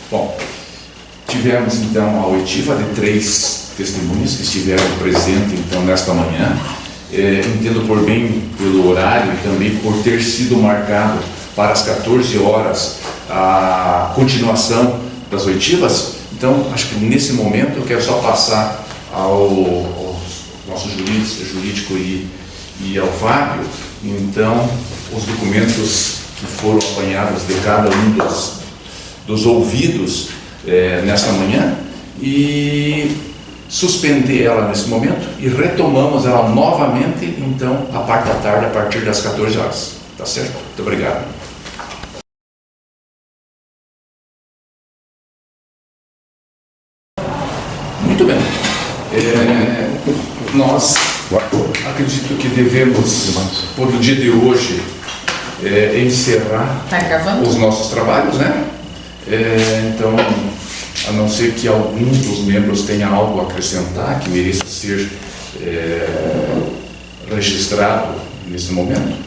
Bom, tivemos então a oitiva de 3 testemunhas que estiveram presentes então nesta manhã. Entendo por bem pelo horário e também por ter sido marcado para as 14 horas a continuação das oitivas. Então, acho que nesse momento eu quero só passar ao nosso jurídico e ao Fábio, então, os documentos que foram apanhados de cada um dos ouvidos nesta manhã, e suspender ela nesse momento e retomamos ela novamente, então, a parte da tarde, a partir das 14 horas. Tá certo? Muito obrigado. Muito bem. Nós acredito que devemos, por o dia de hoje, encerrar os nossos trabalhos, né? Então, a não ser que algum dos membros tenha algo a acrescentar que mereça ser registrado nesse momento.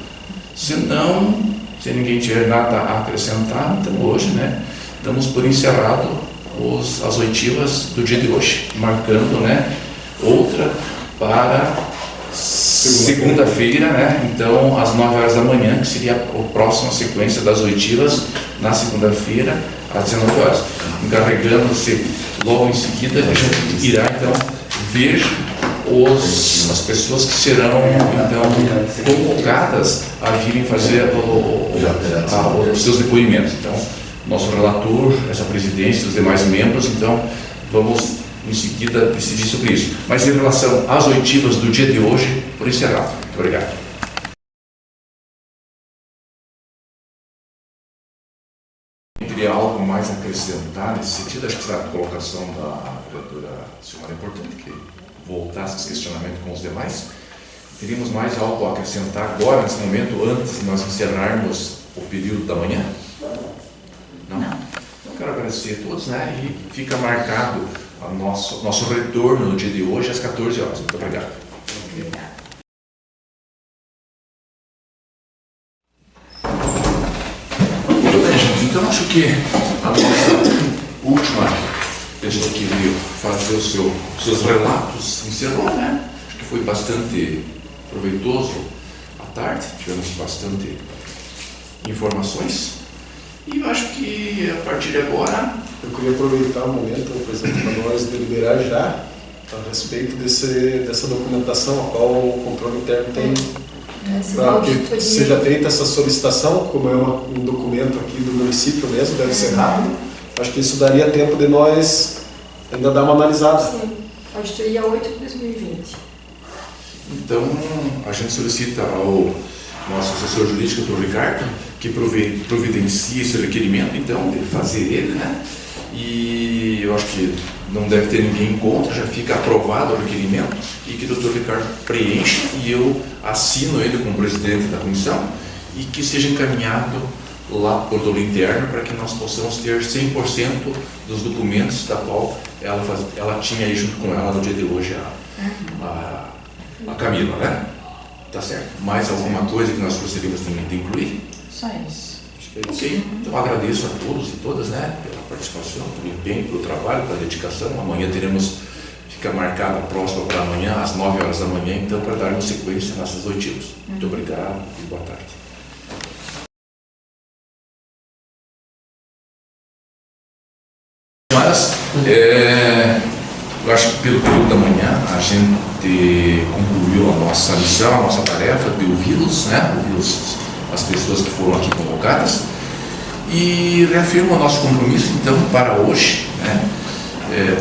Se não, se ninguém tiver nada a acrescentar, então hoje, né, damos por encerrado as oitivas do dia de hoje, marcando, né, outra para segunda-feira, né, então às 9 horas da manhã, que seria a próxima sequência das oitivas, na segunda-feira, às 19 horas. Encarregando-se logo em seguida, a gente irá então ver as pessoas que serão então convocadas a virem fazer os seus depoimentos. Então, nosso relator, essa presidência, os demais membros, então vamos em seguida decidir sobre isso. Mas em relação às oitivas do dia de hoje, por encerrado. Muito obrigado. Teria algo mais a acrescentar nesse sentido? Acho que a colocação da vereadora Silmara é importante, que voltasse esse questionamento com os demais. Teríamos mais algo a acrescentar agora, nesse momento, antes de nós encerrarmos o período da manhã? Não? Então, quero agradecer a todos, né? E fica marcado o nosso retorno no dia de hoje, às 14 horas. Muito obrigado. Muito bem, gente. Então, acho que a nossa última pessoa que veio fazer os seus relatos encerrou, né? Acho que foi bastante proveitoso à tarde, tivemos bastante informações. E eu acho que a partir de agora... Eu queria aproveitar o momento, por exemplo, para nós deliberar já a respeito dessa documentação a qual o controle interno tem, para que seja feita essa solicitação, como é um documento aqui do município mesmo, deve ser rápido. Acho que isso daria tempo de nós ainda dar uma analisada. Sim, acho que dia 8 de 2020. Então, a gente solicita ao nosso assessor jurídico, doutor Ricardo, que providencie esse requerimento, então, de fazer ele, né? E eu acho que não deve ter ninguém contra, já fica aprovado o requerimento, e que o doutor Ricardo preencha e eu assino ele como presidente da comissão, e que seja encaminhado lá por controle interno para que nós possamos ter 100% dos documentos da qual ela tinha aí junto com ela no dia de hoje a Camila, né? Tá certo. Mais alguma coisa que nós gostaríamos de incluir? Só isso. Acho que é isso. Ok. Então agradeço a todos e todas, né, pela participação, pelo empenho, pelo trabalho, pela dedicação. Amanhã fica marcada a próxima para amanhã, às 9 horas da manhã, então, para darmos sequência nessas oitivas. Muito obrigado e boa tarde. Mas, eu acho que pelo período da manhã a gente concluiu a nossa missão, a nossa tarefa de ouvi-los, né? Ouvi-los, as pessoas que foram aqui convocadas, e reafirmo o nosso compromisso, então, para hoje, né?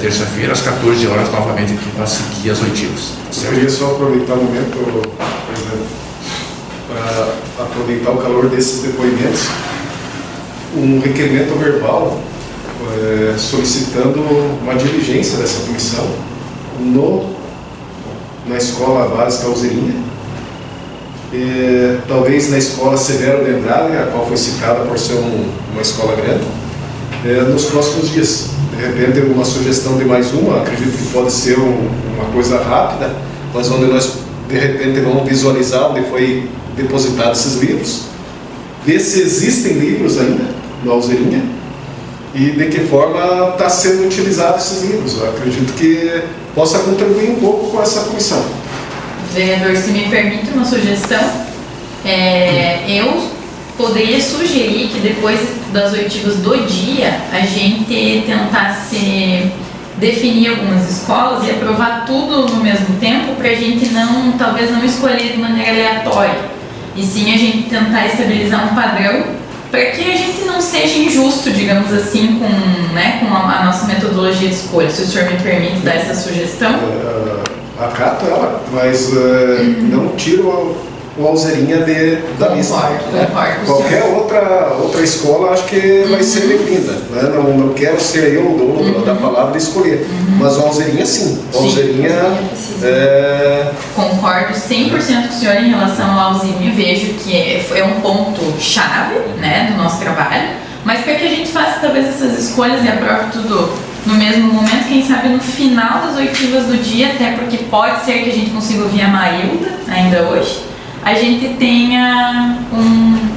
Terça-feira, às 14 horas, novamente aqui para seguir as oitivas. Eu queria só aproveitar o momento, por exemplo, para aproveitar o calor desses depoimentos, um requerimento verbal solicitando uma diligência dessa comissão na escola básica Alzerinha, talvez na escola Severo de Andrade, a qual foi citada por ser uma escola grande, nos próximos dias. De repente, uma sugestão de mais uma, acredito que pode ser uma coisa rápida, mas onde nós, de repente, vamos visualizar onde foi depositado esses livros, ver se existem livros ainda no Alzerinha, e de que forma está sendo utilizado esses livros. Eu acredito que possa contribuir um pouco com essa comissão. Vereador, se me permite uma sugestão, eu poderia sugerir que depois das oitivas do dia a gente tentasse definir algumas escolas e aprovar tudo no mesmo tempo, para a gente talvez não escolher de maneira aleatória, e sim a gente tentar estabilizar um padrão, para que a gente não seja injusto, digamos assim, com a nossa metodologia de escolha. Se o senhor me permite dar essa sugestão. Acato ela, mas não tiro o Alzerinha da lista. Concordo. Qualquer outra escola acho que vai ser bem-vinda. Né? Não quero ser eu o dono da palavra e escolher. Mas o Alzerinha sim. O Alzerinha Concordo 100% com o senhor em relação ao Alzerinha. Vejo que é um ponto-chave, né, do nosso trabalho. Mas para que a gente faça talvez essas escolhas e aprove tudo no mesmo momento, quem sabe no final das oitivas do dia, até porque pode ser que a gente consiga ouvir a Marilda ainda hoje, a gente tenha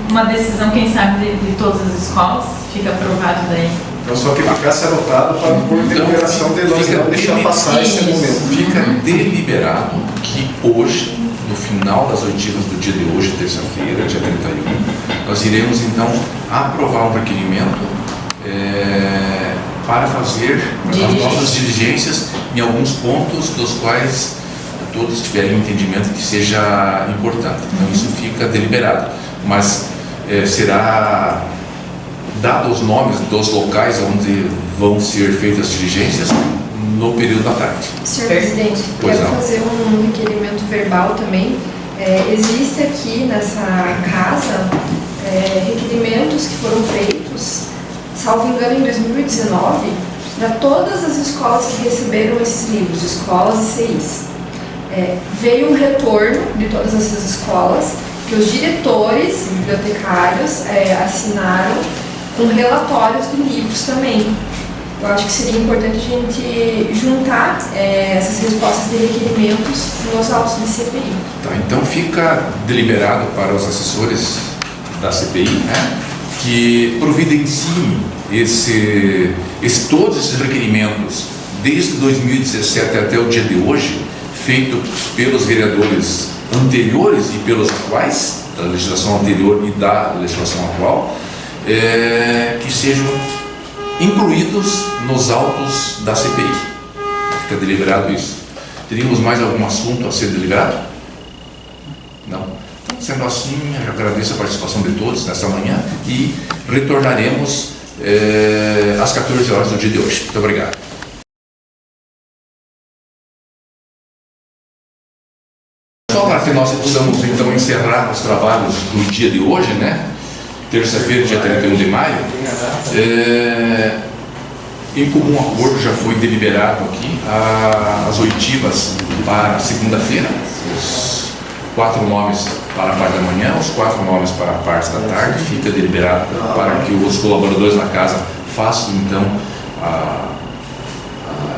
uma decisão, quem sabe, de todas as escolas, fica aprovado daí. Então só que ficasse anotado para por deliberação de nós não deixar passar esse momento. Fica deliberado que hoje, no final das oitivas do dia de hoje, terça-feira, dia 31, nós iremos então aprovar um requerimento para fazer as nossas diligências em alguns pontos dos quais todos tiverem entendimento que seja importante. Então isso fica deliberado, mas será dado os nomes dos locais onde vão ser feitas as diligências no período da tarde. Senhor presidente, quero fazer um requerimento verbal também. Existe aqui nessa casa requerimentos que foram feitos, salvo engano, em 2019, para todas as escolas que receberam esses livros, escolas e CIs. Veio um retorno de todas essas escolas, que os diretores e bibliotecários assinaram com relatórios de livros também. Eu acho que seria importante a gente juntar essas respostas de requerimentos nos autos de CPI. Tá, então fica deliberado para os assessores da CPI, né, que providenciem todos esses requerimentos desde 2017 até o dia de hoje, feito pelos vereadores anteriores e pelos atuais, da legislação anterior e da legislação atual, que sejam incluídos nos autos da CPI. Fica deliberado isso. Teríamos mais algum assunto a ser deliberado? Não? Então, sendo assim, eu agradeço a participação de todos nesta manhã e retornaremos às 14 horas do dia de hoje. Muito obrigado. Só para que nós possamos então encerrar os trabalhos do dia de hoje, né? Terça-feira, dia 31 de maio, em comum acordo já foi deliberado aqui as oitivas para segunda-feira, os 4 nomes para a parte da manhã, os 4 nomes para a parte da tarde. Fica deliberado para que os colaboradores da casa façam então a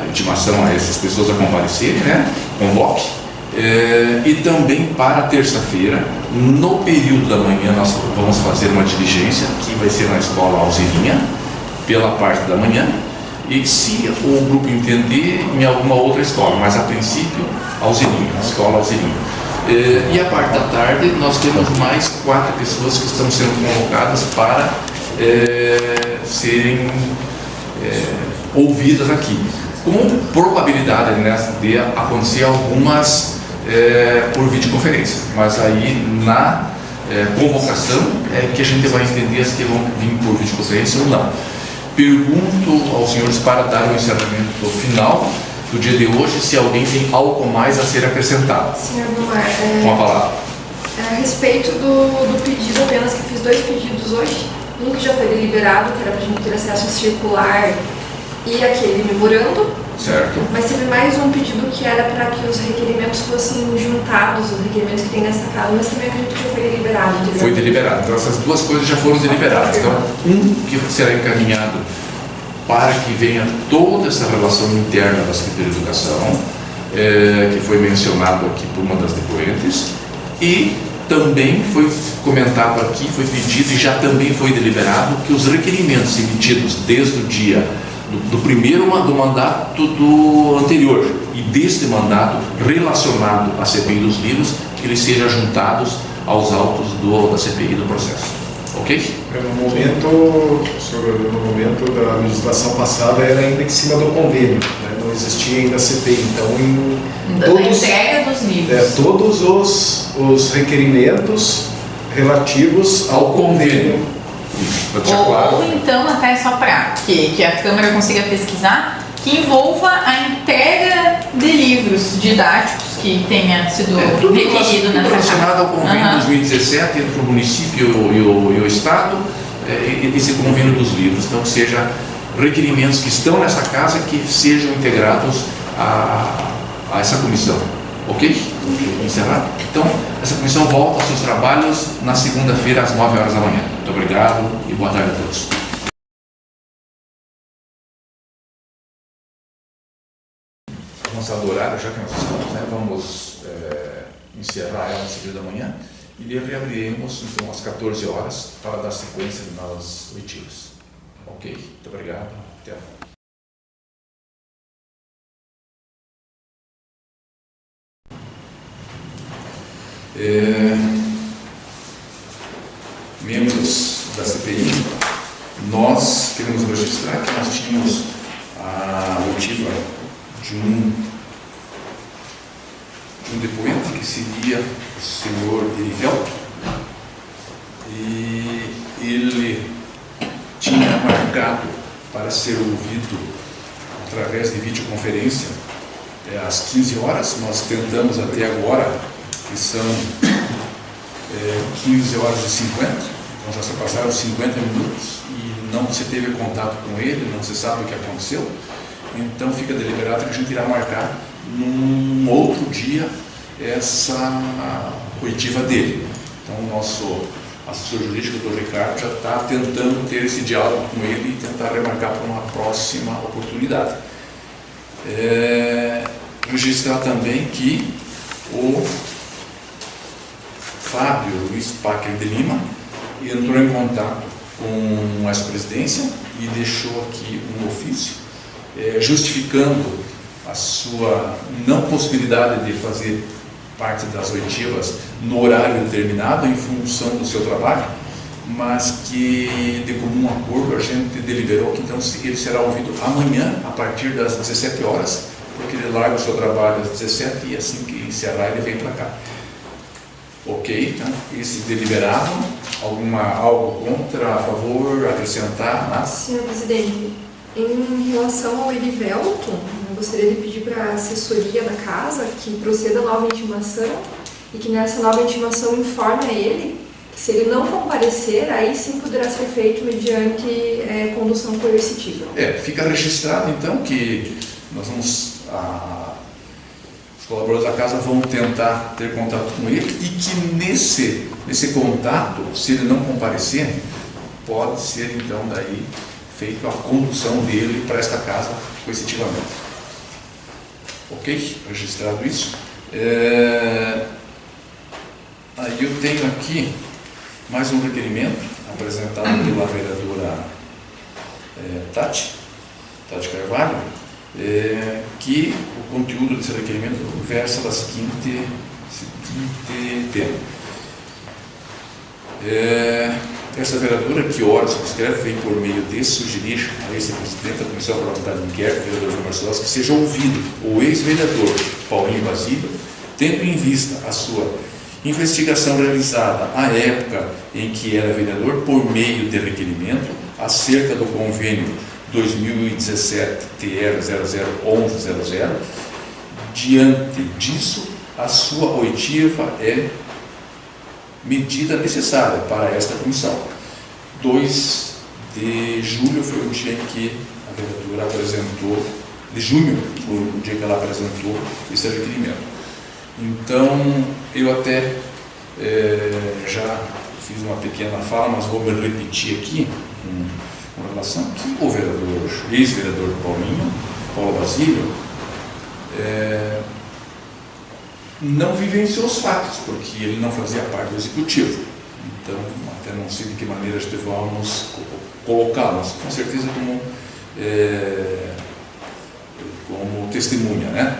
intimação a essas pessoas a comparecerem, né? Convoque. E também para terça-feira, no período da manhã, nós vamos fazer uma diligência que vai ser na escola Alzerinha, pela parte da manhã, e se o grupo entender, em alguma outra escola, mas a princípio Alzerinha, escola Alzerinha. E a parte da tarde nós temos mais 4 pessoas que estão sendo convocadas para serem ouvidas aqui, com probabilidade, né, de acontecer algumas por videoconferência, mas aí na convocação que a gente vai entender as que vão vir por videoconferência ou não. Pergunto aos senhores, para dar o encerramento final do dia de hoje, se alguém tem algo mais a ser acrescentado. Senhor Vilmar, com a palavra. A respeito do pedido, apenas que fiz 2 pedidos hoje, um que já foi deliberado, que era para a gente ter acesso ao circular e aquele memorando. Certo. Mas teve mais um pedido que era para que os requerimentos fossem juntados, os requerimentos que tem nessa casa, mas também acredito que já foi deliberado. Foi deliberado. Então essas 2 coisas já foram deliberadas. Então, um que será encaminhado para que venha toda essa relação interna da Secretaria de Educação, que foi mencionado aqui por uma das depoentes, e também foi comentado aqui, foi pedido e já também foi deliberado que os requerimentos emitidos desde o dia do primeiro do mandato do anterior e deste mandato relacionado à CPI dos livros, que eles sejam juntados aos autos da CPI do processo. Ok? No momento da legislação passada era ainda em cima do convênio, né? Não existia ainda a CPI. Então, da entrega dos livros. Todos os requerimentos relativos ao convênio. Ou então, até só para que a Câmara consiga pesquisar, que envolva a entrega de livros didáticos que tenha sido requerido nessa relacionado ao convênio de 2017 entre o município e o Estado, esse convênio dos livros. Então, que seja requerimentos que estão nessa casa que sejam integrados a essa comissão. Ok? Encerrado? Então, essa comissão volta aos seus trabalhos na segunda-feira às 9 horas da manhã. Muito obrigado e boa tarde a todos. Avançado o horário, já que nós estamos, né, vamos encerrar ela às 5 da manhã e reabriremos então às 14 horas para dar sequência nas oitivas. Ok? Muito obrigado. Até a membros da CPI, nós queremos registrar que nós tínhamos a oitiva de um depoente que seria o senhor Erivelto, e ele tinha marcado para ser ouvido através de videoconferência às 15 horas. Nós tentamos até agora, que são 15 horas e 50, então já se passaram 50 minutos e não se teve contato com ele, não se sabe o que aconteceu. Então fica deliberado que a gente irá marcar num outro dia essa oitiva dele. Então o nosso assessor jurídico, o Dr. Ricardo, já está tentando ter esse diálogo com ele e tentar remarcar para uma próxima oportunidade. Registrar também que o Fábio Luiz Packer de Lima entrou em contato com essa presidência e deixou aqui um ofício justificando a sua não possibilidade de fazer parte das oitivas no horário determinado em função do seu trabalho, mas que de comum acordo a gente deliberou que então ele será ouvido amanhã a partir das 17 horas, porque ele larga o seu trabalho às 17 e assim que encerrar ele vem para cá. Ok, então, esse deliberado, algo contra, a favor, acrescentar? Nada? Senhor presidente, em relação ao Erivelto, eu gostaria de pedir para a assessoria da casa que proceda a nova intimação e que nessa nova intimação informe a ele que se ele não comparecer, aí sim poderá ser feito mediante condução coercitiva. Fica registrado então que nós vamos... Os colaboradores da casa vão tentar ter contato com ele e que nesse contato, se ele não comparecer, pode ser então daí feita a condução dele para esta casa coercitivamente. Ok? Registrado isso. Aí eu tenho aqui mais um requerimento apresentado pela vereadora Tati Carvalho, que o conteúdo desse requerimento versa da seguinte tema. Essa vereadora, que ora subscreve, vem por meio de sugerir a ex-presidente da Comissão Parlamentar de Inquérito, vereador João Marcelos, que seja ouvido o ex-vereador Paulinho Basílio, tendo em vista a sua investigação realizada à época em que era vereador, por meio de requerimento, acerca do convênio 2017 TR 001100. Diante disso, a sua oitiva é medida necessária para esta comissão. 2 de julho foi o dia em que a vereadora apresentou, de junho foi o dia que ela apresentou esse requerimento. Então, eu até já fiz uma pequena fala, mas vou me repetir aqui com relação que o vereador, ex-vereador Paulo Basílio, não vivenciou os fatos, porque ele não fazia parte do executivo. Então, até não sei de que maneira vamos colocá-lo, mas com certeza como testemunha, né?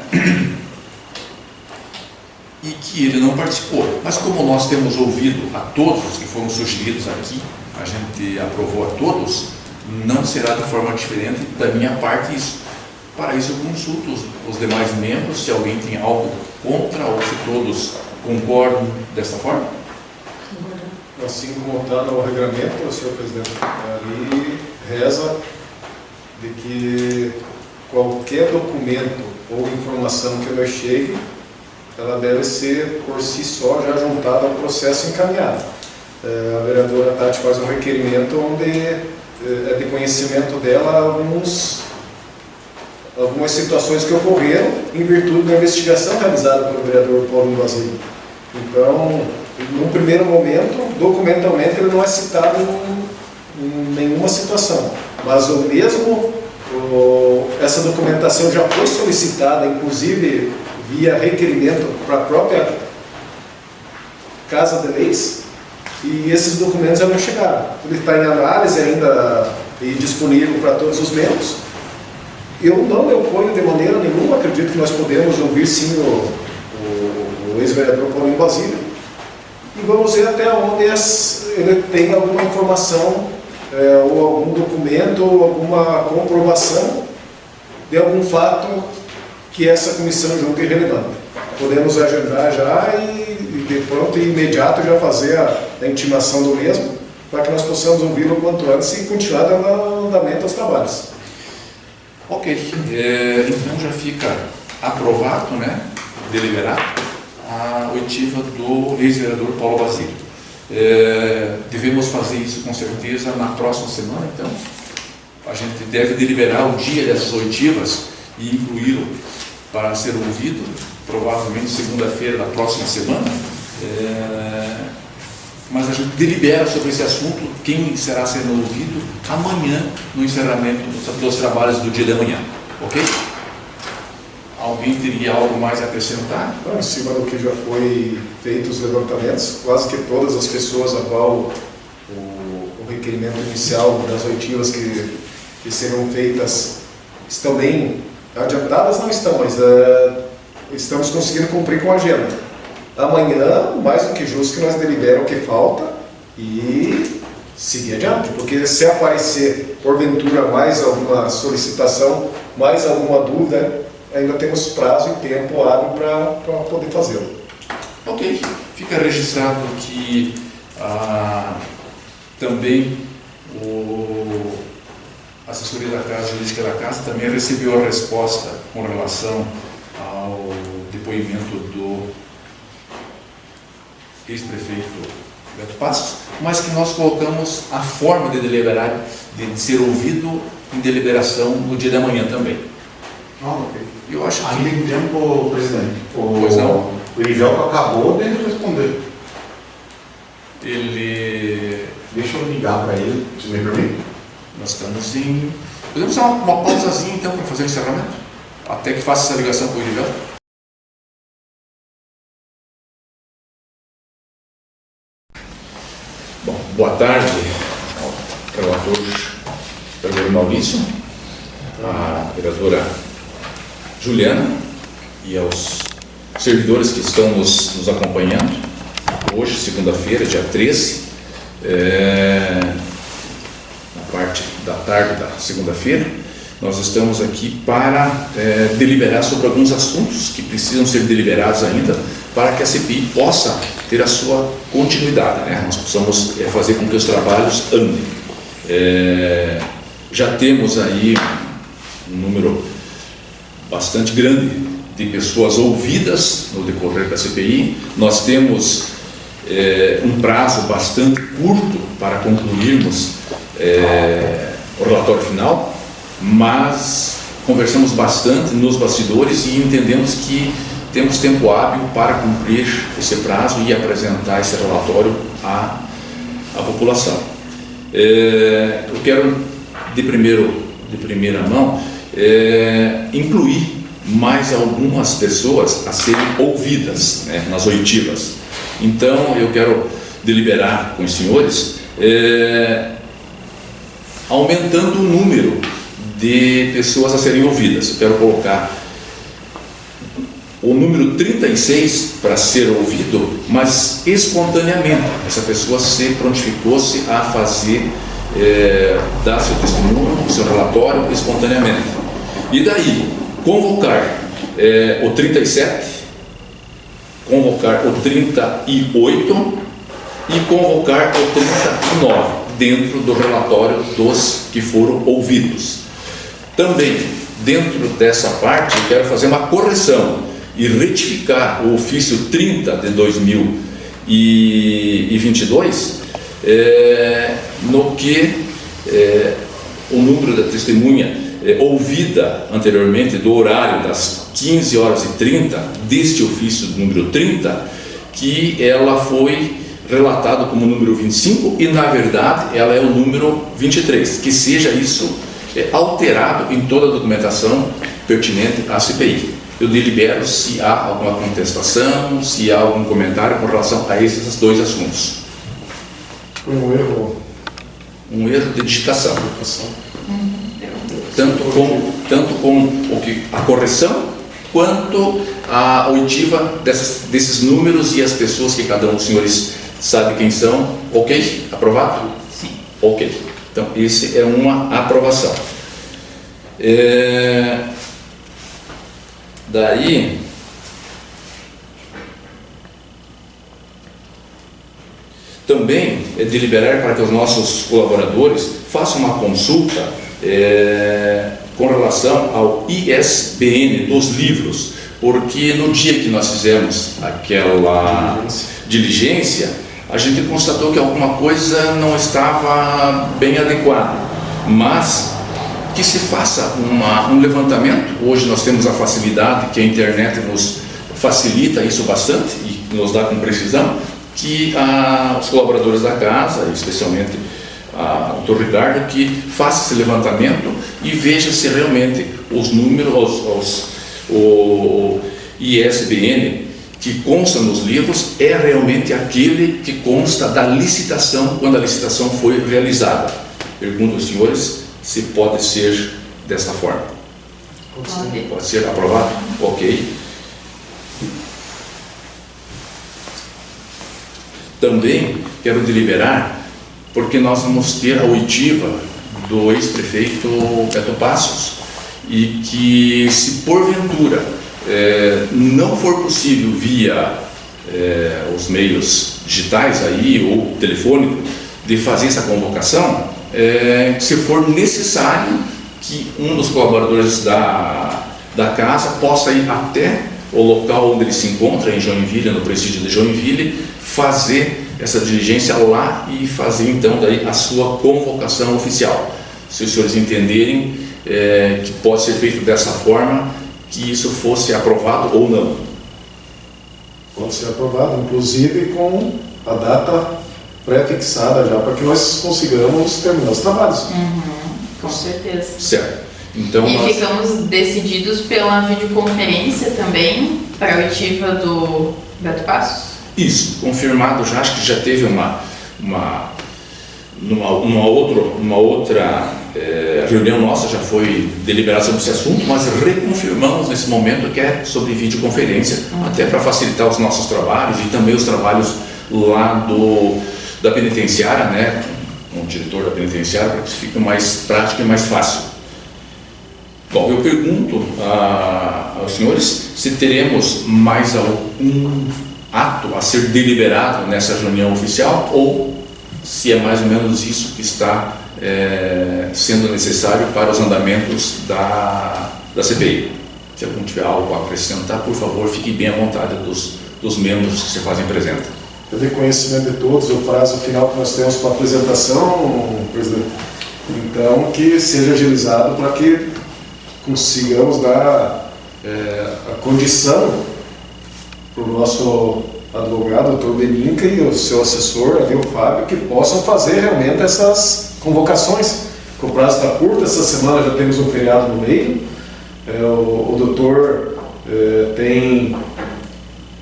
E que ele não participou. Mas como nós temos ouvido a todos os que foram sugeridos aqui, a gente aprovou a todos, não será de forma diferente da minha parte isso. Para isso eu consulto os demais membros, se alguém tem algo contra ou se todos concordam dessa forma. Assim como está no regulamento, senhor presidente, ali reza de que qualquer documento ou informação que eu chegue, ela deve ser por si só já juntada ao processo encaminhado. A vereadora Tati faz um requerimento onde é de conhecimento dela algumas situações que ocorreram em virtude da investigação realizada pelo vereador Paulo Basílio. Então, num primeiro momento, documentalmente ele não é citado em nenhuma situação, mas essa documentação já foi solicitada, inclusive via requerimento para a própria Casa de Leis, e esses documentos já não chegaram. Ele está em análise ainda e disponível para todos os membros. Eu não me oponho de maneira nenhuma, acredito que nós podemos ouvir sim o ex-vereador Paulinho Basílio, e vamos ver até onde ele tem alguma informação ou algum documento ou alguma comprovação de algum fato que essa comissão julgue relevante. Podemos agendar já e de pronto e imediato já fazer a intimação do mesmo, para que nós possamos ouvi-lo quanto antes e continuar dando andamento aos trabalhos. Ok, então já fica aprovado, né, deliberado, a oitiva do ex-vereador Paulo Basílio. Devemos fazer isso com certeza na próxima semana, então a gente deve deliberar o dia dessas oitivas e incluí-lo para ser ouvido, provavelmente segunda-feira da próxima semana, mas a gente delibera sobre esse assunto, quem será sendo ouvido amanhã no encerramento dos trabalhos do dia de amanhã, ok? Alguém teria algo mais a acrescentar? Não, em cima do que já foi feito os levantamentos, quase que todas as pessoas a qual o requerimento inicial das oitivas que serão feitas estão bem adiantadas, não estão, mas estamos conseguindo cumprir com a agenda. Amanhã, mais do que justo que nós deliberamos o que falta e seguir adiante, porque se aparecer, porventura, mais alguma solicitação, mais alguma dúvida, ainda temos prazo e tempo hábil para poder fazê-lo. Ok, fica registrado que também a assessoria da Casa, jurídica da Casa, também recebeu a resposta com relação ao depoimento do ex-prefeito Beto Passos, mas que nós colocamos a forma de deliberar, de ser ouvido em deliberação no dia de amanhã também. Ok. Eu acho que... Ainda tem tempo, presidente. Pois não. O Irivelto acabou de responder. Ele... Deixa eu ligar para ele, se me permite. Nós estamos em... Podemos dar uma pausazinha então para fazer o encerramento? Até que faça essa ligação com o Irivelto. Bom, boa tarde ao relator vereador Maurício, à vereadora Juliana e aos servidores que estão nos acompanhando. Hoje, segunda-feira, dia 13, na parte da tarde da segunda-feira, nós estamos aqui para deliberar sobre alguns assuntos que precisam ser deliberados ainda para que a CPI possa ter a sua continuidade, né? Nós precisamos fazer com que os trabalhos andem. Já temos aí um número bastante grande de pessoas ouvidas no decorrer da CPI. Nós temos um prazo bastante curto para concluirmos o relatório final, mas conversamos bastante nos bastidores e entendemos que temos tempo hábil para cumprir esse prazo e apresentar esse relatório à população. Eu quero, de primeira mão, incluir mais algumas pessoas a serem ouvidas, né, nas oitivas. Então eu quero deliberar com os senhores, aumentando o número de pessoas a serem ouvidas. Eu quero colocar o número 36 para ser ouvido, mas espontaneamente. Essa pessoa se prontificou-se a fazer, dar seu testemunho, seu relatório espontaneamente. E daí, convocar o 37, convocar o 38 e convocar o 39 dentro do relatório dos que foram ouvidos. Também, dentro dessa parte, eu quero fazer uma correção e retificar o ofício 30 de 2022, no que o número da testemunha ouvida anteriormente, do horário das 15h30, deste ofício número 30, que ela foi relatada como número 25 e na verdade ela é o número 23, que seja isso alterado em toda a documentação pertinente à CPI. Eu delibero se há alguma contestação, se há algum comentário com relação a esses dois assuntos. Foi um erro. Um erro de digitação. Tanto com a correção, quanto a oitiva desses números e as pessoas que cada um dos senhores sabe quem são. Ok? Aprovado? Sim. Ok. Então, esse é uma aprovação. Daí, também é deliberar para que os nossos colaboradores façam uma consulta com relação ao ISBN dos livros, porque no dia que nós fizemos aquela diligência, a gente constatou que alguma coisa não estava bem adequada, mas que se faça um levantamento. Hoje nós temos a facilidade que a internet nos facilita isso bastante e nos dá com precisão, que os colaboradores da casa, especialmente o doutor Ricardo, que faça esse levantamento e veja se realmente os números, o ISBN que consta nos livros é realmente aquele que consta da licitação, quando a licitação foi realizada. Pergunto aos senhores se pode ser desta forma. Pode ser aprovado? Ok. Também quero deliberar, porque nós vamos ter a oitiva do ex-prefeito Beto Passos, e que se porventura não for possível via os meios digitais aí, ou telefônico, de fazer essa convocação, se for necessário que um dos colaboradores da casa possa ir até o local onde ele se encontra, em Joinville, no presídio de Joinville, fazer essa diligência lá e fazer então daí a sua convocação oficial. Se os senhores entenderem que pode ser feito dessa forma, que isso fosse aprovado ou não. Pode ser aprovado, inclusive com a data pré-fixada já, para que nós consigamos terminar os trabalhos. Com certeza. Certo. Então, ficamos decididos pela videoconferência também para a oitiva do Beto Passos? Isso, confirmado já. Acho que já teve uma outra reunião nossa, já foi deliberada sobre esse assunto, mas reconfirmamos nesse momento que é sobre videoconferência, até para facilitar os nossos trabalhos e também os trabalhos lá da penitenciária, né, com o diretor da penitenciária, para que isso fique mais prático e mais fácil. Bom, eu pergunto aos senhores se teremos mais algum ato a ser deliberado nessa reunião oficial, ou se é mais ou menos isso que está sendo necessário para os andamentos da CPI. Se algum tiver algo a acrescentar, por favor, fique bem à vontade dos membros que se fazem presente. É de conhecimento de todos o prazo final que nós temos para a apresentação, presidente. Então, que seja agilizado para que consigamos dar a condição para o nosso advogado, o doutor Beninca, e o seu assessor, ali, o Fábio, que possam fazer realmente essas convocações. O prazo está curto, essa semana já temos um feriado no meio, o doutor tem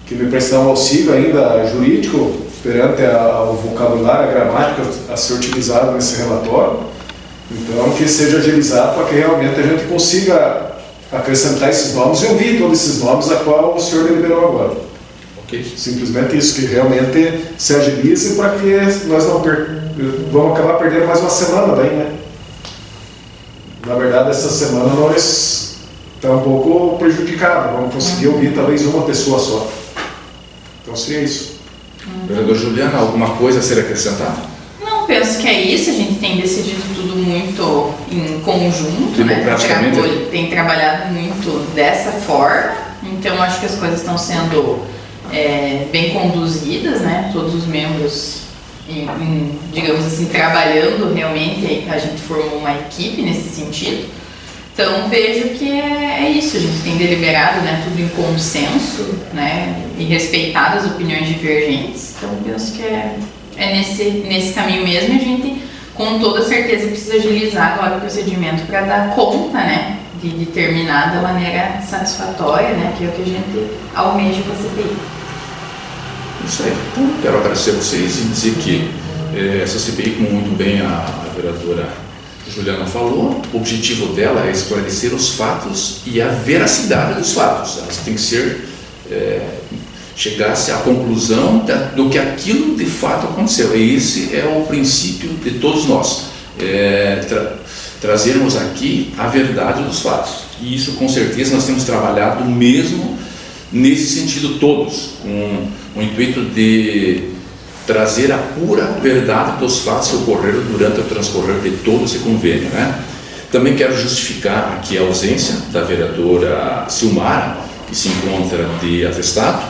que me prestar um auxílio ainda jurídico perante o vocabulário, a gramática a ser utilizado nesse relatório. Então, que seja agilizado para que realmente a gente consiga acrescentar esses nomes e ouvir todos esses nomes a qual o senhor deliberou agora. Ok. Simplesmente isso, que realmente se agilize para que nós não vamos acabar perdendo mais uma semana daí, né? Na verdade, essa semana nós estamos um pouco prejudicados, vamos conseguir ouvir talvez uma pessoa só. Então seria isso. Vereadora Juliana, alguma coisa a ser acrescentada? Não, penso que é isso. A gente tem decidido tudo muito em conjunto, né? Tem trabalhado muito dessa forma. Então, acho que as coisas estão sendo bem conduzidas, né? Todos os membros, digamos assim, trabalhando realmente. A gente formou uma equipe nesse sentido. Então, vejo que é isso. A gente tem deliberado, né, tudo em consenso, né, e respeitado as opiniões divergentes. Então, penso que é nesse caminho mesmo. A gente, com toda certeza, precisa agilizar agora o procedimento para dar conta, né, de terminar da maneira satisfatória, né, que é o que a gente almeja com a CPI. Isso aí. Então, quero agradecer a vocês e dizer que essa CPI, como muito bem a vereadora Juliana falou, o objetivo dela é esclarecer os fatos e a veracidade dos fatos. Elas têm que ser, chegar-se à conclusão do que aquilo de fato aconteceu. E esse é o princípio de todos nós, trazermos aqui a verdade dos fatos. E isso, com certeza, nós temos trabalhado mesmo nesse sentido todos, com o intuito de trazer a pura verdade dos fatos que ocorreram durante o transcorrer de todo esse convênio, né? Também quero justificar aqui a ausência da vereadora Silmara, que se encontra de atestado,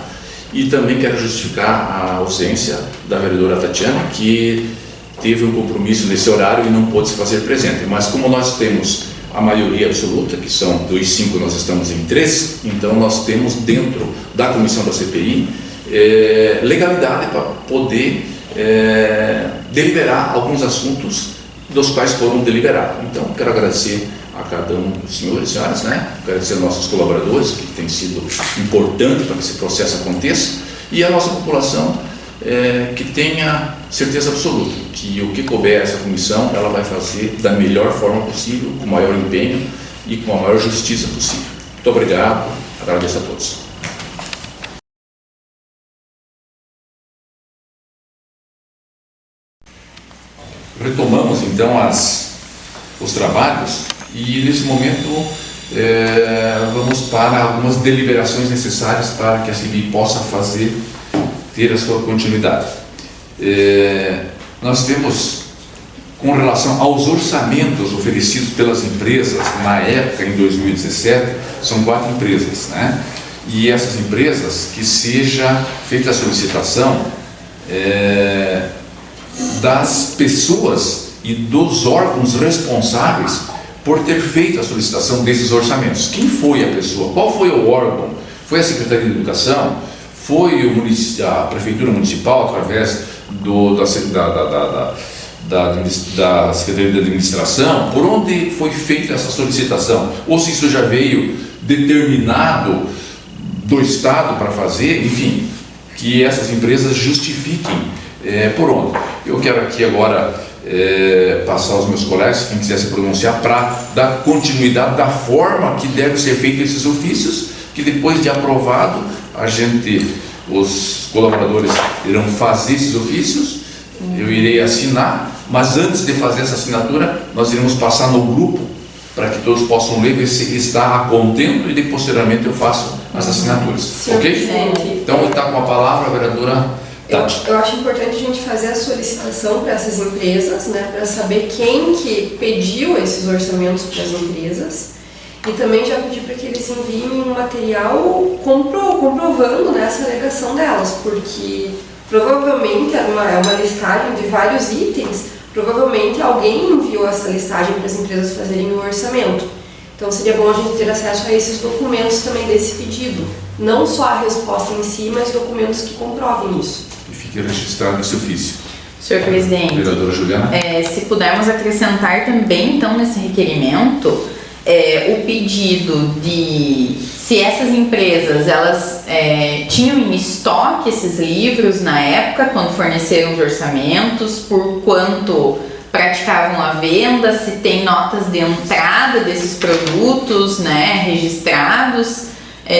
e também quero justificar a ausência da vereadora Tatiana, que teve um compromisso nesse horário e não pôde se fazer presente. Mas como nós temos a maioria absoluta, que são dos 5, nós estamos em 3, então nós temos dentro da comissão da CPI legalidade para poder deliberar alguns assuntos dos quais foram deliberados. Então, quero agradecer a cada um dos senhores e senhoras, né? Agradecer aos nossos colaboradores, que tem sido importante para que esse processo aconteça, e a nossa população, que tenha certeza absoluta que o que couber essa comissão, ela vai fazer da melhor forma possível, com o maior empenho e com a maior justiça possível. Muito obrigado, agradeço a todos. Retomamos então os trabalhos e nesse momento vamos para algumas deliberações necessárias para que a CPI possa ter a sua continuidade. Nós temos, com relação aos orçamentos oferecidos pelas empresas na época, em 2017, são 4 empresas, né? E essas empresas, que seja feita a solicitação das pessoas e dos órgãos responsáveis por ter feito a solicitação desses orçamentos. Quem foi a pessoa? Qual foi o órgão? Foi a Secretaria de Educação? Foi a Prefeitura Municipal, através da Secretaria de Administração? Por onde foi feita essa solicitação? Ou se isso já veio determinado do Estado para fazer? Enfim, que essas empresas justifiquem por onde. Eu quero aqui agora passar aos meus colegas, quem quiser se pronunciar, para dar continuidade da forma que deve ser feito esses ofícios, que depois de aprovado, os colaboradores irão fazer esses ofícios, eu irei assinar, mas antes de fazer essa assinatura, nós iremos passar no grupo, para que todos possam ler, ver se está a contento, e posteriormente eu faço as assinaturas. Sim, ok? Então, está com a palavra a vereadora Tati. Eu acho importante a gente fazer a solicitação para essas empresas, né, para saber quem que pediu esses orçamentos para as empresas, e também já pedir para que eles enviem um material comprovando, né, essa alegação delas, porque provavelmente é uma listagem de vários itens, provavelmente alguém enviou essa listagem para as empresas fazerem o orçamento. Então seria bom a gente ter acesso a esses documentos também desse pedido, não só a resposta em si, mas documentos que comprovem isso. E fique registrado nesse ofício. Senhor presidente, vereadora Juliana, se pudermos acrescentar também, então, nesse requerimento, o pedido de se essas empresas elas tinham em estoque esses livros na época, quando forneceram os orçamentos, por quanto praticavam a venda, se tem notas de entrada desses produtos, né, registrados,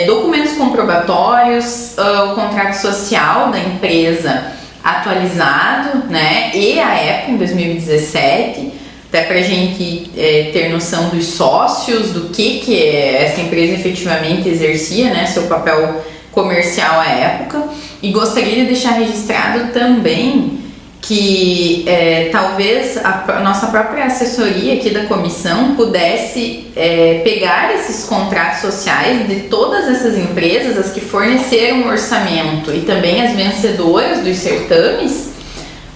documentos comprobatórios, o contrato social da empresa atualizado, né, e a época em 2017, até para a gente ter noção dos sócios, do que essa empresa efetivamente exercia, né, seu papel comercial à época. E gostaria de deixar registrado também que talvez a nossa própria assessoria aqui da comissão pudesse pegar esses contratos sociais de todas essas empresas, as que forneceram o orçamento e também as vencedoras dos certames,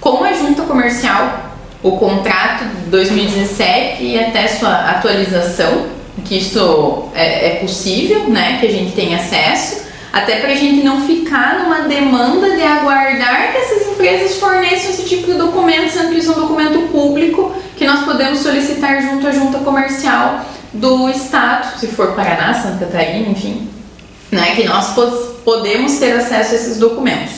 com a junta comercial, o contrato de 2017 e até sua atualização, que isso é possível, né, que a gente tenha acesso, até para a gente não ficar numa demanda de aguardar que essas empresas forneçam esse tipo de documento, sendo que isso é um documento público que nós podemos solicitar junto à junta comercial do Estado, se for Paraná, Santa Catarina, enfim, né, que nós podemos ter acesso a esses documentos.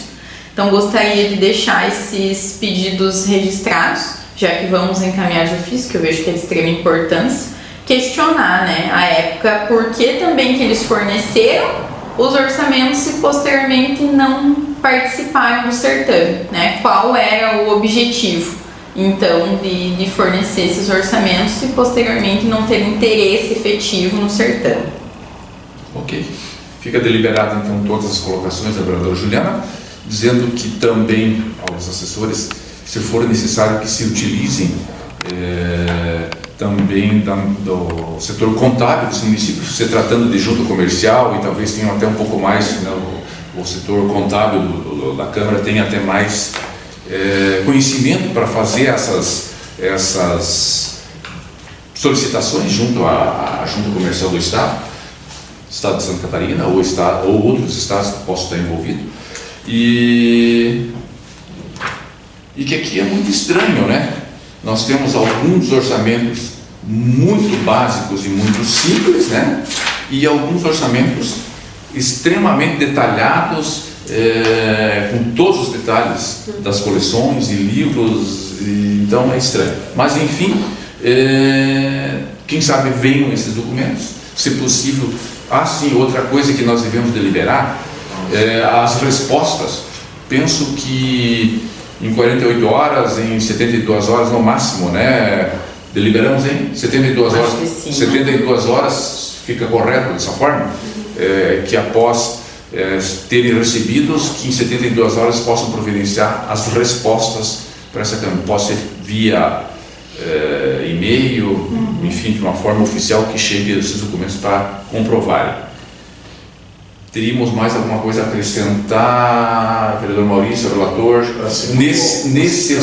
Então, gostaria de deixar esses pedidos registrados, já que vamos encaminhar de ofício, que eu vejo que é de extrema importância, questionar, né, a época, por que também que eles forneceram os orçamentos e posteriormente não participaram do certame, né? Qual era o objetivo, então, de fornecer esses orçamentos e posteriormente não ter interesse efetivo no certame. Ok. Fica deliberado, então, todas as colocações da vereadora Juliana, dizendo que também aos assessores, se for necessário, que se utilizem também do setor contábil dos municípios, se tratando de junta comercial, e talvez tenham até um pouco mais, né, o setor contábil da Câmara tem até mais conhecimento para fazer essas solicitações junto à junta comercial do Estado de Santa Catarina, ou outros estados que possam estar envolvidos, e que aqui é muito estranho, né? Nós temos alguns orçamentos muito básicos e muito simples, né? E alguns orçamentos extremamente detalhados, com todos os detalhes das coleções e livros, então é estranho. Mas enfim, quem sabe venham esses documentos, se possível. Sim, outra coisa que nós devemos deliberar, as respostas. Penso que em 48 horas, em 72 horas no máximo, né? Deliberamos em 72 horas. Sim, 72 horas fica correto dessa forma? Que após terem recebidos, que em 72 horas possam providenciar as respostas para essa câmara. Pode ser via e-mail, enfim, de uma forma oficial que chegue esses documentos para comprovarem. Teríamos mais alguma coisa a acrescentar, vereador Maurício, relator, nesses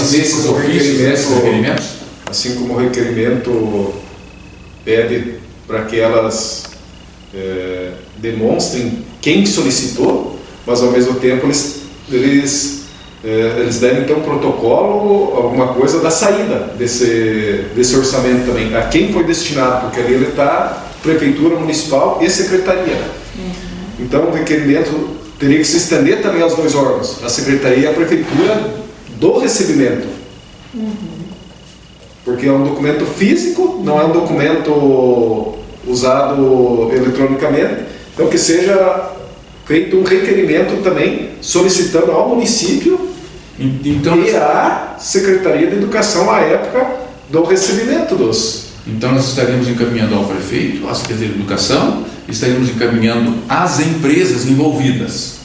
ofícios, nesses requerimentos? Assim como o requerimento pede para que elas demonstrem quem solicitou, mas ao mesmo tempo eles devem ter um protocolo, alguma coisa da saída desse orçamento também, a quem foi destinado, porque ali ele está Prefeitura Municipal e Secretaria. Então o requerimento teria que se estender também aos dois órgãos, a Secretaria e a Prefeitura, do recebimento. Porque é um documento físico, não é um documento usado eletronicamente, então que seja feito um requerimento também solicitando ao município então, e à Secretaria de Educação à época do recebimento dos... Então nós estaríamos encaminhando ao prefeito, à Secretaria de Educação, estaríamos encaminhando as empresas envolvidas,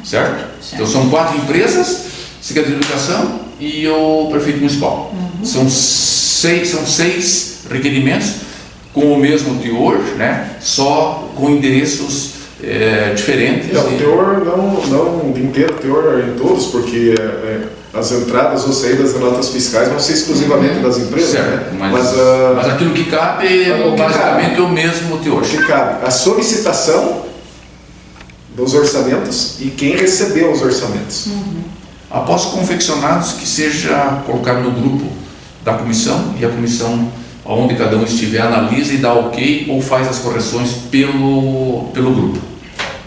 certo? Então são 4 empresas, Secretaria de Educação e o prefeito municipal. São 6 requerimentos com o mesmo teor, né? Só com endereços diferentes. O teor não de inteiro, teor em todos, porque as entradas ou saídas de notas fiscais vão ser exclusivamente das empresas, certo, né? Mas aquilo que cabe basicamente é o mesmo teor. O que cabe, a solicitação dos orçamentos e quem recebeu os orçamentos. Após confeccionados, que seja colocado no grupo da comissão, e a comissão onde cada um estiver, analisa e dá ok ou faz as correções pelo grupo,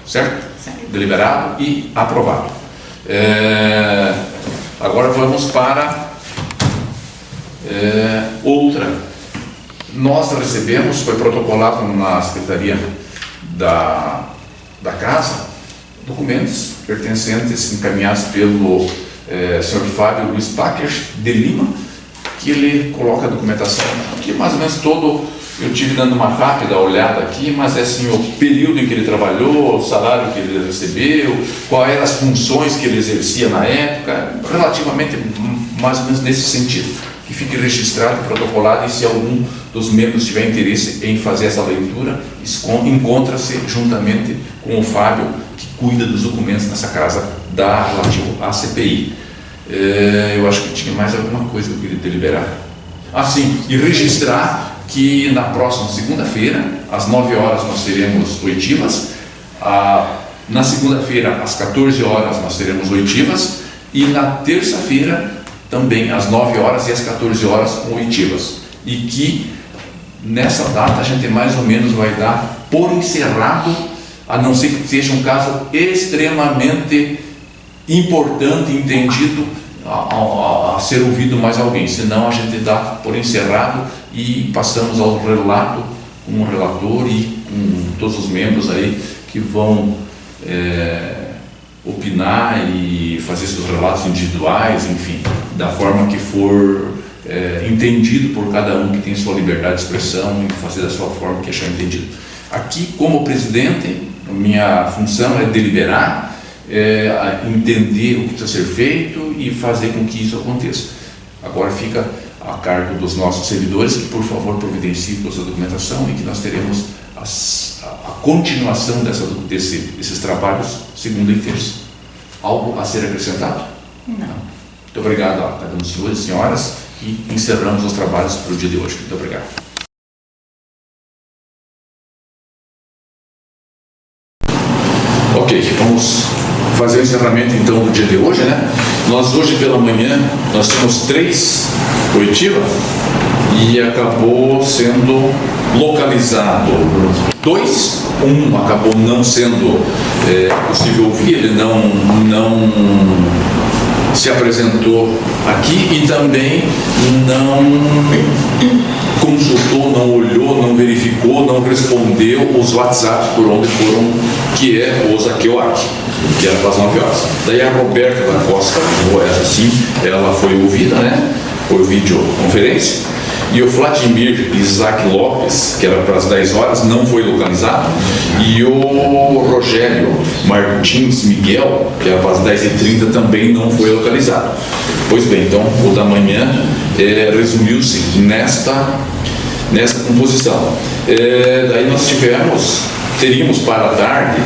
certo? Deliberado e aprovado. Agora vamos para outra. Nós recebemos, foi protocolado na Secretaria da Casa, documentos pertencentes, encaminhados pelo Sr. Fábio Luiz Packer de Lima, que ele coloca a documentação aqui, mais ou menos todo. Eu tive dando uma rápida olhada aqui, mas é assim, o período em que ele trabalhou, o salário que ele recebeu, quais eram as funções que ele exercia na época, relativamente mais ou menos nesse sentido. Que fique registrado, protocolado, e se algum dos membros tiver interesse em fazer essa leitura, encontra-se juntamente com o Fábio, que cuida dos documentos nessa casa relativo à CPI. Eu acho que tinha mais alguma coisa que eu queria deliberar. Sim, e registrar que na próxima segunda-feira, às 9 horas, nós teremos oitivas. Na segunda-feira, às 14 horas, nós teremos oitivas. E na terça-feira, também às 9 horas e às 14 horas, oitivas. E que nessa data a gente mais ou menos vai dar por encerrado, a não ser que seja um caso extremamente importante, entendido, a ser ouvido mais alguém. Senão a gente dá por encerrado e passamos ao relato com o relator e com todos os membros aí que vão opinar e fazer seus relatos individuais, enfim, da forma que for entendido por cada um, que tem sua liberdade de expressão e fazer da sua forma que achar entendido. Aqui, como presidente, minha função é deliberar, entender o que precisa ser feito e fazer com que isso aconteça. Agora fica a cargo dos nossos servidores que, por favor, providenciem toda essa documentação e que nós teremos a continuação desses trabalhos segunda e terça. Algo a ser acrescentado? Não. Muito obrigado a cada um dos senhores e senhoras e encerramos os trabalhos para o dia de hoje. Muito obrigado. Ok, vamos fazer o encerramento então do dia de hoje, né? Nós hoje pela manhã, nós temos 3 oitivas e acabou sendo localizado 2, um acabou não sendo possível ouvir, ele não se apresentou aqui e também não consultou, não olhou, não verificou, não respondeu os WhatsApps por onde foram, que é o Zaqueuac, que era para as 9 horas. Daí a Roberta da Costa, essa sim, ela foi ouvida, né, por videoconferência, e o Vladimir Isaac Lopes, que era para as 10 horas, não foi localizado, e o Rogério Martins Miguel, que era para as 10h30, também não foi localizado. Pois bem, então o da manhã resumiu-se nesta composição. Daí nós teríamos para a tarde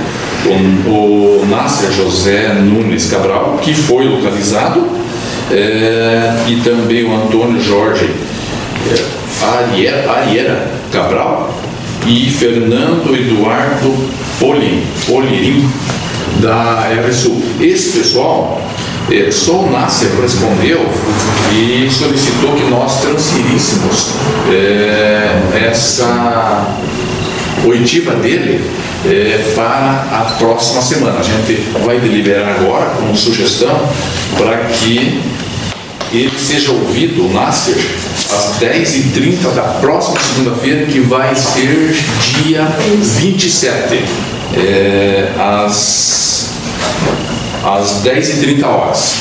o Nasser José Nunes Cabral, que foi localizado, e também o Antônio Jorge Ariera Cabral e Fernando Eduardo Polirim da RSU. Esse pessoal, só o Nasser respondeu e solicitou que nós transferíssemos essa oitiva dele para a próxima semana. A gente vai deliberar agora com sugestão para que ele seja ouvido, o Nasser, às 10h30 da próxima segunda-feira, que vai ser dia 27, às 10h30 horas.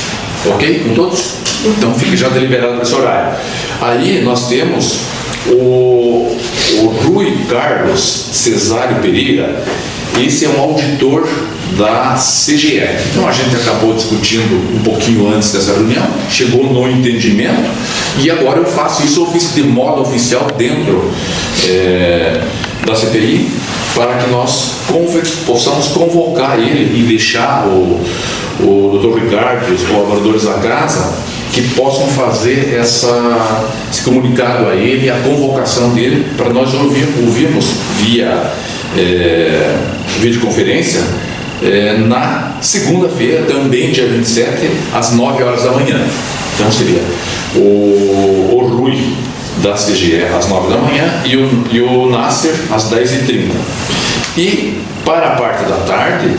Ok? Com todos? Então fique já deliberado nesse horário. Aí nós temos o Rui Carlos Cesário Pereira. Esse é um auditor da CGE. Então a gente acabou discutindo um pouquinho antes dessa reunião, chegou no entendimento e agora eu faço isso de modo oficial dentro da CPI, para que nós possamos convocar ele e deixar o Dr. Ricardo e os colaboradores da casa que possam fazer esse comunicado a ele, a convocação dele, para nós ouvirmos via videoconferência na segunda-feira, também dia 27, às 9 horas da manhã. Então seria o Rui da CGE às 9 da manhã e o Nasser às 10h30. E para a parte da tarde,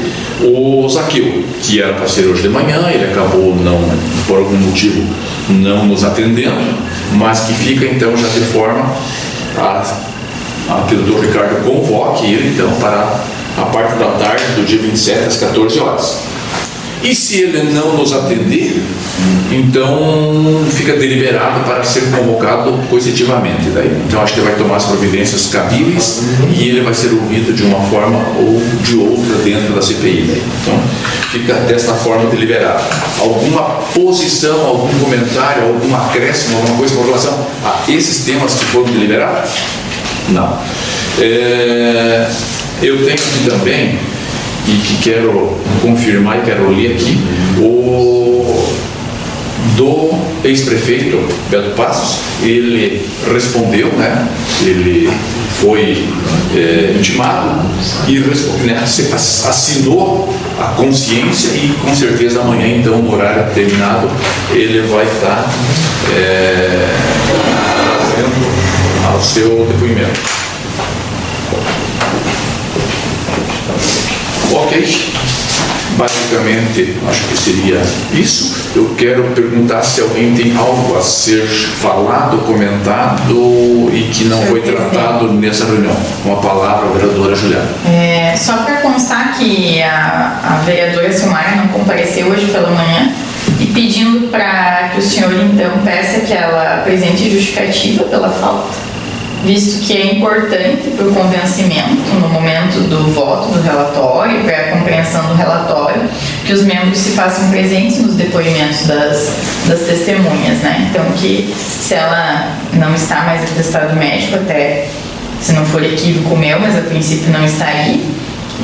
o Zaqueu, que era para ser hoje de manhã, ele acabou não, por algum motivo, não nos atendendo, mas que fica então já de forma que o Dr. Ricardo convoque ele então para a parte da tarde do dia 27 às 14 horas. E se ele não nos atender, então fica deliberado para ser convocado coercitivamente. Então acho que ele vai tomar as providências cabíveis e ele vai ser ouvido de uma forma ou de outra dentro da CPI. Então fica desta forma deliberado. Alguma posição, algum comentário, algum acréscimo, alguma coisa com relação a esses temas que foram deliberados? Não. Eu tenho aqui também, e que quero confirmar e quero ler aqui, do ex-prefeito Beto Passos. Ele respondeu, né? Ele foi intimado e assinou a consciência e com certeza amanhã, então, no horário determinado, ele vai estar trazendo ao seu depoimento. Ok, basicamente acho que seria isso. Eu quero perguntar se alguém tem algo a ser falado, comentado e que não foi tratado nessa reunião. Com a palavra, a vereadora Juliana. Só para constar que a vereadora Silmara não compareceu hoje pela manhã e pedindo para que o senhor então peça que ela apresente justificativa pela falta, visto que é importante para o convencimento no momento do voto do relatório, para a compreensão do relatório, que os membros se façam presentes nos depoimentos das testemunhas, né? Então, que se ela não está mais atestado médico, até se não for equívoco meu, mas a princípio não está aí,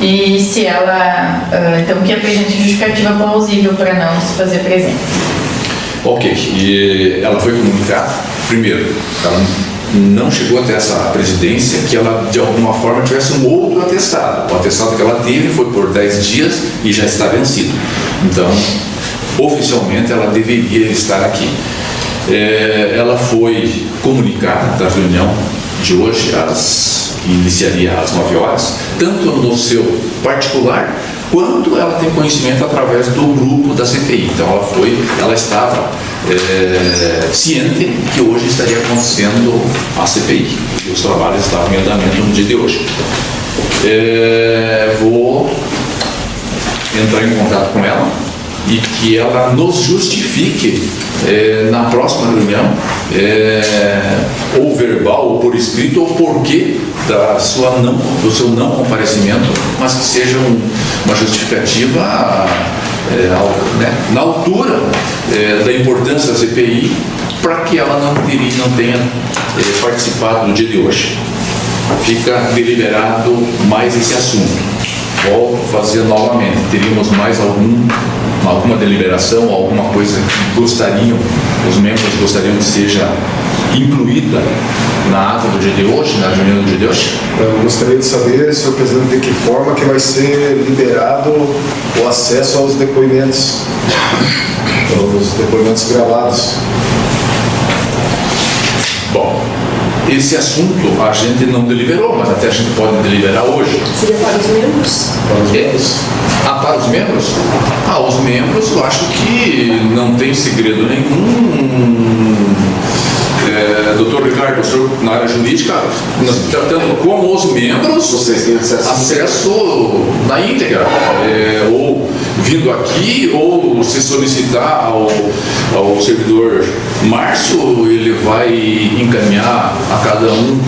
e se ela, então, que apresente justificativa plausível para não se fazer presente. Ok, e ela foi comunicada, primeiro, ela não chegou até essa presidência que ela de alguma forma tivesse um outro atestado. O atestado que ela teve foi por 10 dias e já está vencido. Então, oficialmente ela deveria estar aqui. Ela foi comunicada da reunião de hoje, que iniciaria às 9 horas, tanto no seu particular, quanto ela tem conhecimento através do grupo da CPI. Então ela estava ciente que hoje estaria acontecendo a CPI e os trabalhos estavam em andamento no dia de hoje. Vou entrar em contato com ela e que ela nos justifique na próxima reunião, ou verbal ou por escrito, o porquê do seu não comparecimento, mas que seja uma justificativa na altura da importância da CPI, para que ela não tenha participado no dia de hoje. Fica deliberado mais esse assunto. Volto a fazer novamente. Teríamos mais alguma deliberação, alguma coisa que os membros gostariam que seja incluída na ata do dia de hoje, na reunião do dia de hoje? Eu gostaria de saber, senhor presidente, de que forma que vai ser liberado o acesso aos depoimentos gravados. Bom, esse assunto a gente não deliberou, mas até a gente pode deliberar hoje. Seria para os membros? Para os membros? Para os membros? Os membros eu acho que não tem segredo nenhum. Doutor Ricardo, o senhor na área jurídica, nós tratando como os membros, vocês têm acesso na íntegra, ou vindo aqui, ou se solicitar ao servidor Márcio, ele vai encaminhar a cada um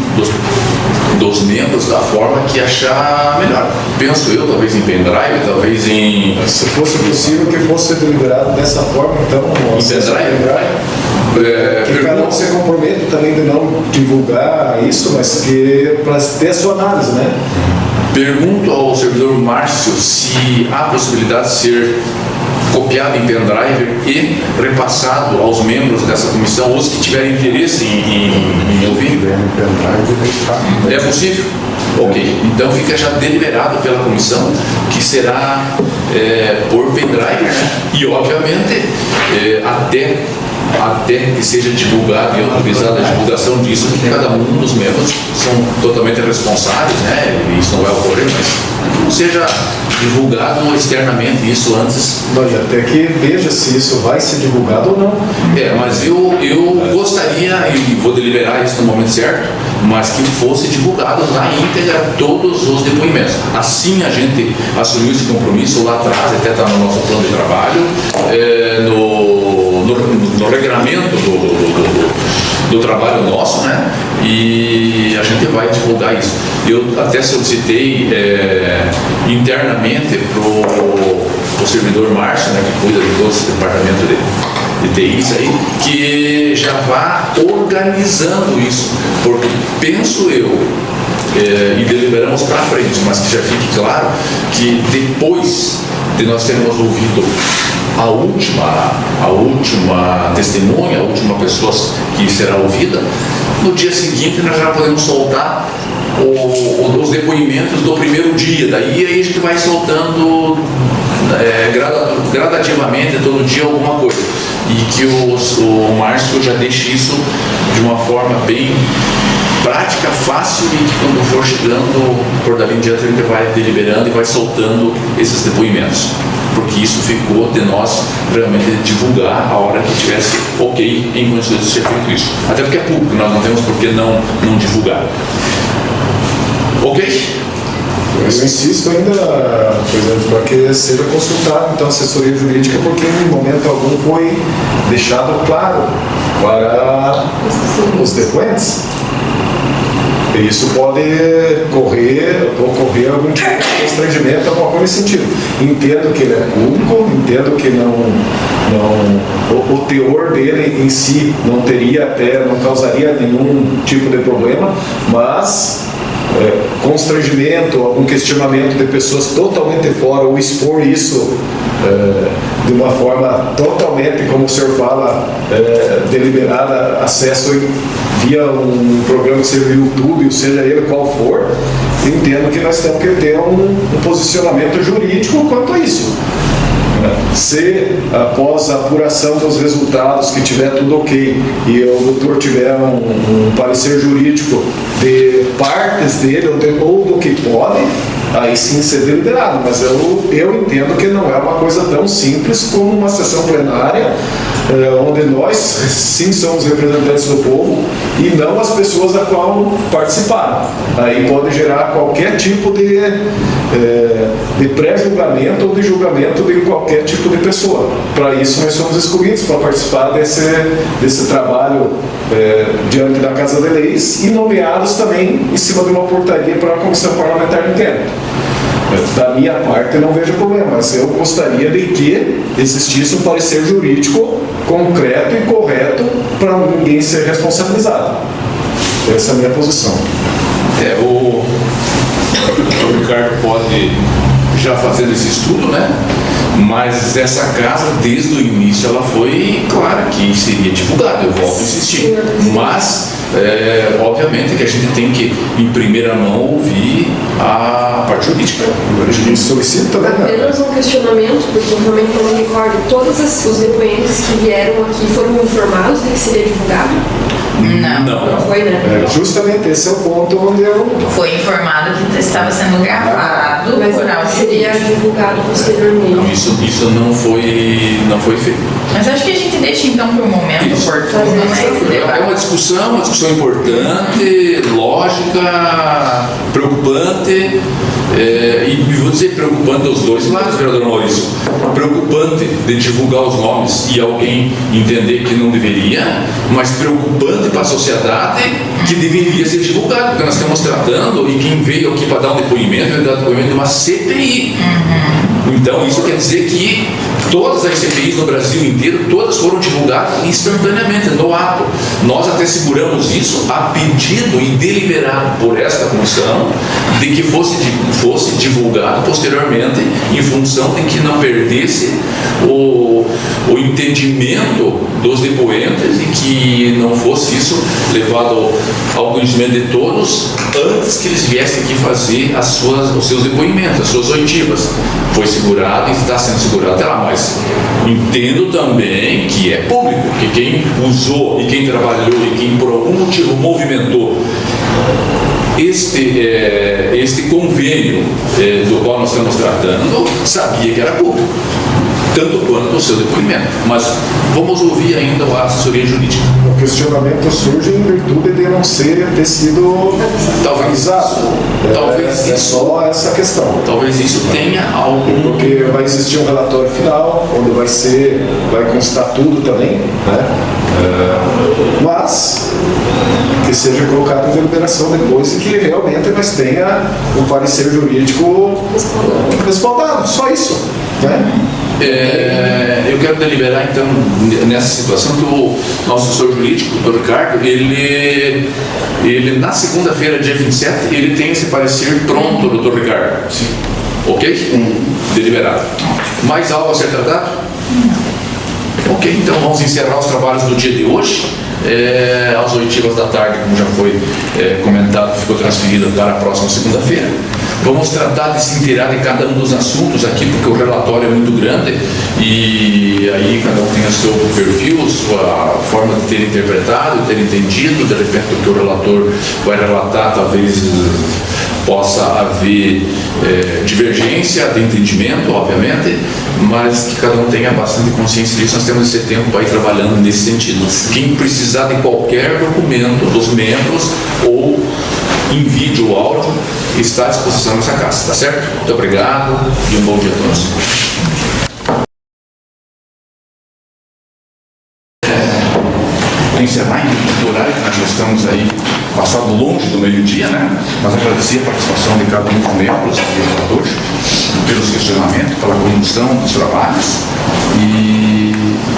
dos membros da forma que achar melhor. Penso eu, talvez em pendrive, talvez em... Se fosse possível que fosse deliberado dessa forma, então... Em pendrive? Que cada um se compromete também de não divulgar isso, mas que para ter a sua análise, né? Pergunto ao servidor Márcio se há possibilidade de ser copiado em pendrive e repassado aos membros dessa comissão, os que tiverem interesse em ouvir. É possível? Ok, então fica já deliberado pela comissão que será por pendrive, e obviamente até até que seja divulgado e autorizada a divulgação disso, que cada um dos membros são totalmente responsáveis, né? E isso não vai ocorrer, mas que não seja divulgado externamente isso antes. E até que veja se isso vai ser divulgado ou não. Mas eu gostaria, e vou deliberar isso no momento certo, mas que fosse divulgado na íntegra todos os depoimentos. Assim a gente assumiu esse compromisso lá atrás, até está no nosso plano de trabalho, no regramento do trabalho nosso, né? E a gente vai divulgar isso. Eu até solicitei internamente para o servidor Márcio, né, que cuida de todo esse departamento de TIs aí, que já vá organizando isso, porque penso eu, e deliberamos para frente, mas que já fique claro que depois de nós termos ouvido a última testemunha, a última pessoa que será ouvida, no dia seguinte nós já podemos soltar os depoimentos do primeiro dia. Daí a gente vai soltando gradativamente todo dia alguma coisa, e que o Márcio já deixe isso de uma forma bem prática, fácil, e que quando for chegando por dali em diante a gente vai deliberando e vai soltando esses depoimentos, porque isso ficou de nós realmente divulgar a hora que tivesse ok em condições de ser feito isso, até porque é público, nós não temos por que não divulgar. Ok? Eu insisto ainda, por exemplo, para que seja consultado então a assessoria jurídica, porque em momento algum foi deixado claro para os depoentes. Isso pode ocorrer algum tipo de constrangimento, alguma coisa nesse sentido. Entendo que ele é público, entendo que o teor dele em si não causaria nenhum tipo de problema, mas constrangimento, algum questionamento de pessoas totalmente fora, ou expor isso de uma forma totalmente, como o senhor fala, deliberada, acesso via um programa que seja o YouTube, ou seja ele qual for, entendo que nós temos que ter um posicionamento jurídico quanto a isso. Se após a apuração dos resultados, que tiver tudo ok, e o doutor tiver um parecer jurídico de partes dele ou do que pode, aí sim ser deliberado, mas eu entendo que não é uma coisa tão simples como uma sessão plenária, onde nós sim somos representantes do povo e não as pessoas a qual participaram. Aí pode gerar qualquer tipo de pré-julgamento ou de julgamento de qualquer tipo de pessoa. Para isso nós somos escolhidos para participar desse trabalho diante da Casa de Leis e nomeados também em cima de uma portaria para a Comissão Parlamentar de Inquérito. Da minha parte não vejo problema, mas eu gostaria de que existisse um parecer jurídico concreto e correto para ninguém ser responsabilizado. Essa é a minha posição. O Ricardo pode já fazer esse estudo, né? Mas essa casa, desde o início, ela foi clara que seria divulgada, eu volto a insistir. Mas, obviamente, que a gente tem que, em primeira mão, ouvir a parte jurídica. A gente solicita, né? Apenas um questionamento, porque eu realmente não me recordo. Todos os depoentes que vieram aqui foram informados de que seria divulgado? Não foi, né? Justamente esse é o ponto onde eu... Foi informado que estava sendo gravado, mas por áudio seria divulgado posteriormente. Não, isso não foi feito. Mas acho que a gente deixa então para o momento oportuno, É uma discussão importante, lógica, preocupante, e vou dizer preocupante dos dois lados, vereador Maurício. Preocupante de divulgar os nomes e alguém entender que não deveria, mas preocupante para a sociedade que deveria ser divulgado, porque nós estamos tratando, e quem veio aqui para dar um depoimento, vai dar depoimento de uma CPI. Então, isso quer dizer que todas as CPIs no Brasil inteiro, todas foram divulgadas instantaneamente, no ato. Nós até seguramos isso a pedido e deliberado por esta comissão de que fosse divulgado posteriormente, em função de que não perdesse o entendimento dos depoentes e que não fosse isso levado ao conhecimento de todos antes que eles viessem aqui fazer os seus depoimentos, as suas oitivas. Foi segurado e está sendo segurado até lá, mas Mas entendo também que é público, que quem usou e quem trabalhou e quem por algum motivo movimentou este convênio do qual nós estamos tratando, sabia que era público, tanto quanto o seu depoimento. Mas vamos ouvir ainda a assessoria jurídica. O questionamento surge em virtude de não ter sido avisado. Talvez É isso, só essa questão. talvez isso tenha algum... Porque vai existir um relatório final, onde vai constar tudo também, né? Mas que seja colocado em deliberação depois e que realmente nós tenha um parecer jurídico respaldado, só isso, né? Eu quero deliberar então nessa situação que o nosso assessor jurídico, o Dr. Ricardo, ele na segunda-feira, dia 27, ele tem esse parecer pronto, Dr. Ricardo. Sim. Ok? Deliberado. Mais algo a ser tratado? Ok, então vamos encerrar os trabalhos do dia de hoje. Às 8h da tarde, como já foi comentado, ficou transferida para a próxima segunda-feira. Vamos tratar de se inteirar de cada um dos assuntos aqui, porque o relatório é muito grande e aí cada um tem o seu perfil, sua forma de ter interpretado, ter entendido. De repente, o que o relator vai relatar, talvez possa haver divergência de entendimento, obviamente, mas que cada um tenha bastante consciência disso. Nós temos esse tempo para ir trabalhando nesse sentido. Quem precisar de qualquer documento dos membros ou em vídeo ou áudio, está à disposição nessa casa, tá certo? Muito obrigado e um bom dia a todos. Para encerrar, em horário que nós já estamos aí passado longe do meio-dia, né? Mas agradecer a participação de cada um dos membros e relatores pelos questionamentos, pela condução dos trabalhos e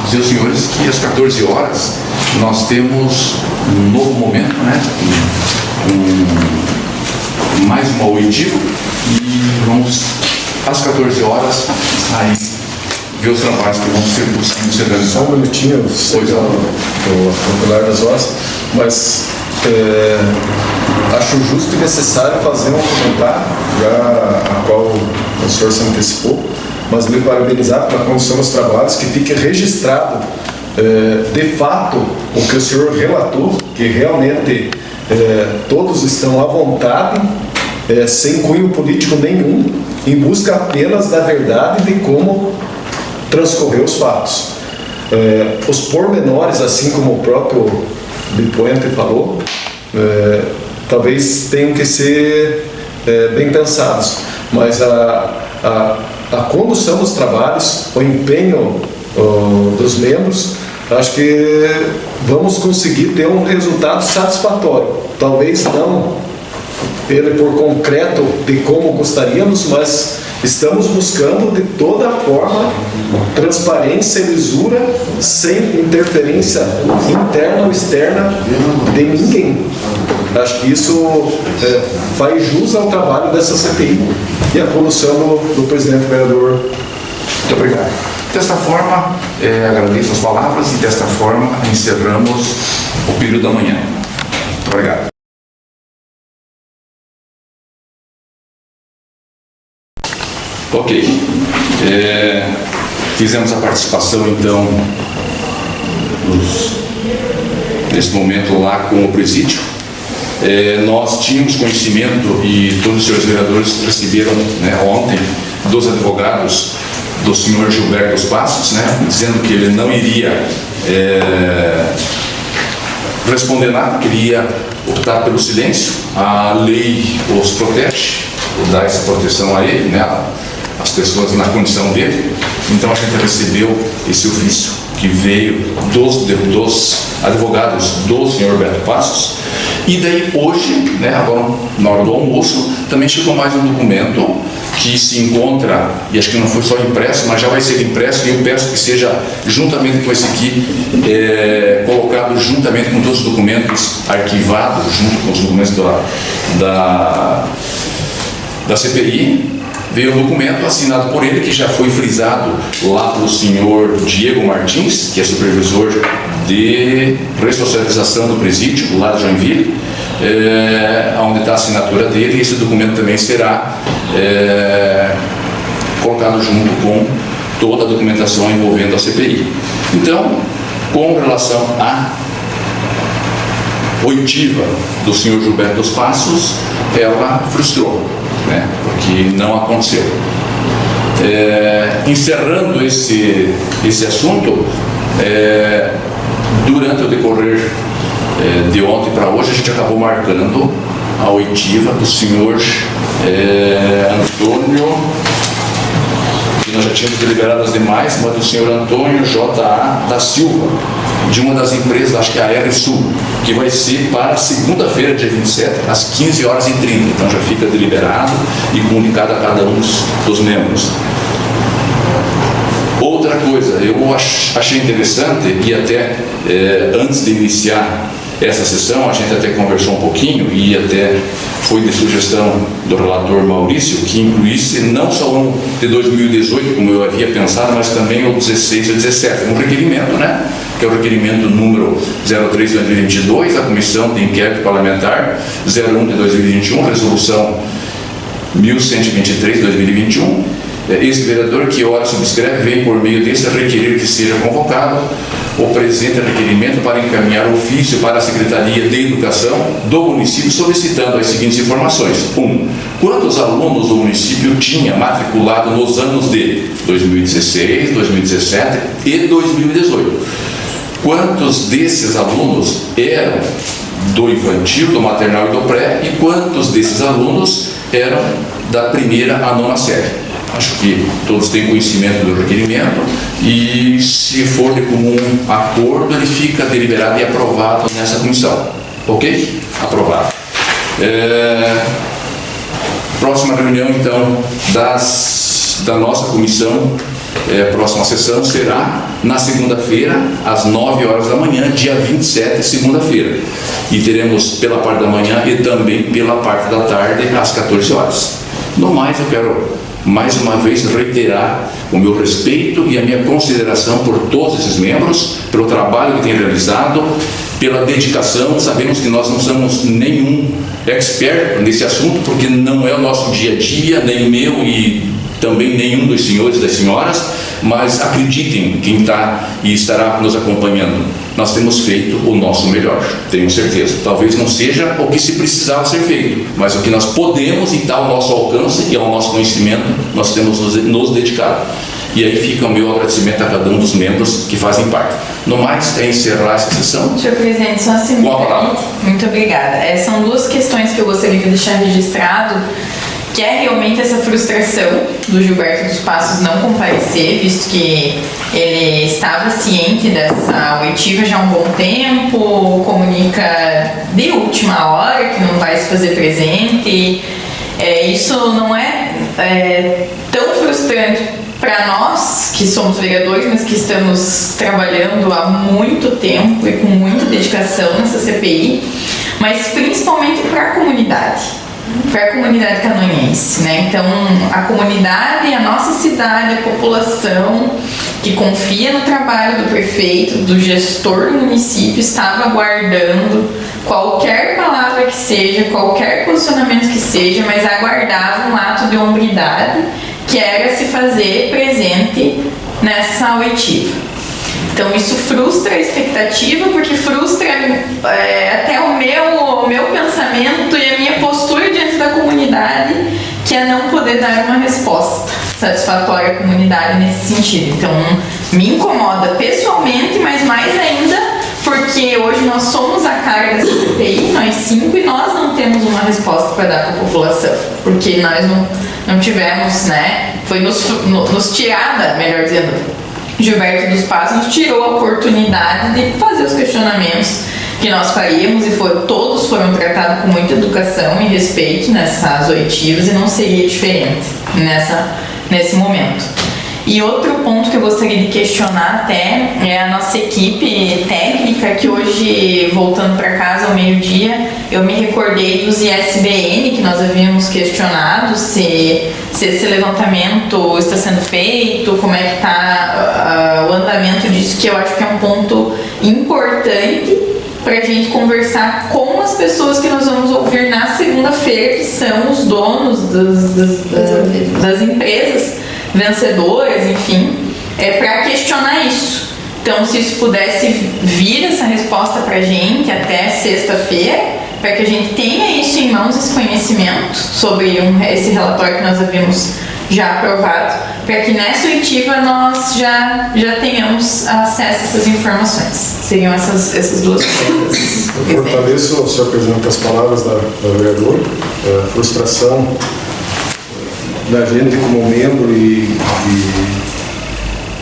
dizer aos senhores que às 14 horas nós temos um novo momento, né? Mais uma oitiva e vamos às 14 horas aí ver os trabalhos que vão ser possíveis ser realizados. Só um minutinho, o popular das horas, mas acho justo e necessário fazer um comentário, já a qual o senhor se antecipou, mas lhe parabenizar pela condução dos trabalhos, que fique registrado de fato o que o senhor relatou, que realmente todos estão à vontade, sem cunho político nenhum, em busca apenas da verdade de como transcorreu os fatos. Os pormenores, assim como o próprio depoente falou, talvez tenham que ser bem pensados, mas a condução dos trabalhos, o empenho dos membros, acho que vamos conseguir ter um resultado satisfatório. Talvez não ele por concreto de como gostaríamos, mas estamos buscando de toda forma transparência e lisura, sem interferência interna ou externa de ninguém. Acho que isso faz jus ao trabalho dessa CPI e à condução do presidente vereador. Muito obrigado. Desta forma, agradeço as palavras e desta forma encerramos o período da manhã. Muito obrigado. Ok. Fizemos a participação, então, nesse momento lá com o presídio. Nós tínhamos conhecimento, e todos os senhores vereadores receberam, né, ontem, dos advogados do senhor Gilberto dos Passos, né, dizendo que ele não iria responder nada, queria optar pelo silêncio. A lei os protege, dá essa proteção a ele, né, as pessoas na condição dele. Então a gente recebeu esse ofício que veio dos advogados do senhor Beto Passos. E daí hoje, né, agora na hora do almoço, também chegou mais um documento que se encontra, e acho que não foi só impresso, mas já vai ser impresso, e eu peço que seja juntamente com esse aqui, colocado juntamente com todos os documentos arquivados, junto com os documentos da CPI. Veio um documento assinado por ele, que já foi frisado lá pelo senhor Diego Martins, que é supervisor de ressocialização do presídio, lá de Joinville, onde está a assinatura dele, e esse documento também será colocado junto com toda a documentação envolvendo a CPI. Então, com relação à oitiva do senhor Gilberto dos Passos, ela frustrou, né? Porque não aconteceu. Encerrando esse assunto, durante o decorrer de ontem para hoje, a gente acabou marcando a oitiva do senhor Antônio, que nós já tínhamos deliberado as demais, mas do senhor Antônio J.A. da Silva, de uma das empresas, acho que é a R-Sul, que vai ser para segunda-feira, dia 27, às 15h30. Então já fica deliberado e comunicado a cada um dos membros. Outra coisa, eu achei interessante, e até antes de iniciar essa sessão, a gente até conversou um pouquinho, e até foi de sugestão do relator Maurício, que incluísse não só o ano de 2018, como eu havia pensado, mas também o 16 e o 17, um requerimento, né? Que é o requerimento número 03 de 2022, a Comissão de Inquérito Parlamentar 01 de 2021, resolução 1123 de 2021. Esse vereador que ora subscreve vem por meio desse a requerer que seja convocado o presente requerimento para encaminhar ofício para a Secretaria de Educação do município solicitando as seguintes informações. 1. Quantos alunos o município tinha matriculado nos anos de 2016, 2017 e 2018? Quantos desses alunos eram do infantil, do maternal e do pré, e quantos desses alunos eram da primeira à nona série? Acho que todos têm conhecimento do requerimento e, se for de comum acordo, ele fica deliberado e aprovado nessa comissão. Ok? Aprovado. Próxima reunião, então, da nossa comissão, próxima sessão será na segunda-feira, às 9h da manhã, dia 27, segunda-feira. E teremos pela parte da manhã e também pela parte da tarde, às 14h. No mais, eu quero mais uma vez reiterar o meu respeito e a minha consideração por todos esses membros, pelo trabalho que têm realizado, pela dedicação. Sabemos que nós não somos nenhum expert nesse assunto, porque não é o nosso dia a dia, nem o meu e também nenhum dos senhores e das senhoras, mas acreditem, quem está e estará nos acompanhando, nós temos feito o nosso melhor, tenho certeza. Talvez não seja o que se precisava ser feito, mas o que nós podemos e está ao nosso alcance e ao nosso conhecimento, nós temos nos dedicado. E aí fica o meu agradecimento a cada um dos membros que fazem parte. No mais, é encerrar essa sessão. Senhor presidente, só assim. Muito obrigada. São duas questões que eu gostaria de deixar registrado, que é realmente essa frustração do Gilberto dos Passos não comparecer, visto que ele estava ciente dessa oitiva já há um bom tempo, comunica de última hora que não vai se fazer presente. Isso não é tão frustrante para nós, que somos vereadores, mas que estamos trabalhando há muito tempo e com muita dedicação nessa CPI, mas principalmente para a comunidade canoense, né? Então, a comunidade, a nossa cidade, a população que confia no trabalho do prefeito, do gestor do município, estava aguardando qualquer palavra que seja, qualquer posicionamento que seja, mas aguardava um ato de hombridade, que era se fazer presente nessa oitiva. Então isso frustra a expectativa, porque frustra até o meu pensamento e a minha postura diante da comunidade, que é não poder dar uma resposta satisfatória à comunidade nesse sentido. Então me incomoda pessoalmente, mas mais ainda porque hoje nós somos a cara dessa CPI, nós 5, e nós não temos uma resposta para dar para a população, porque nós não tivemos, né? Foi nos tirada, melhor dizendo, Gilberto dos Passos nos tirou a oportunidade de fazer os questionamentos que nós faríamos, e todos foram tratados com muita educação e respeito nessas oitivas, e não seria diferente nesse momento. E outro ponto que eu gostaria de questionar até é a nossa equipe técnica, que hoje, voltando para casa ao meio-dia, eu me recordei dos ISBN que nós havíamos questionado, se esse levantamento está sendo feito, como é que está o andamento disso, que eu acho que é um ponto importante para a gente conversar com as pessoas que nós vamos ouvir na segunda-feira, que são os donos das empresas vencedoras, enfim, para questionar isso. Então, se isso pudesse vir essa resposta para a gente até sexta-feira, para que a gente tenha isso em mãos, esse conhecimento sobre esse relatório que nós havíamos já aprovado, para que nessa oitiva nós já tenhamos acesso a essas informações. Seriam essas duas coisas. Eu fortaleço, senhor presidente, as palavras da vereadora, a frustração da gente como membro e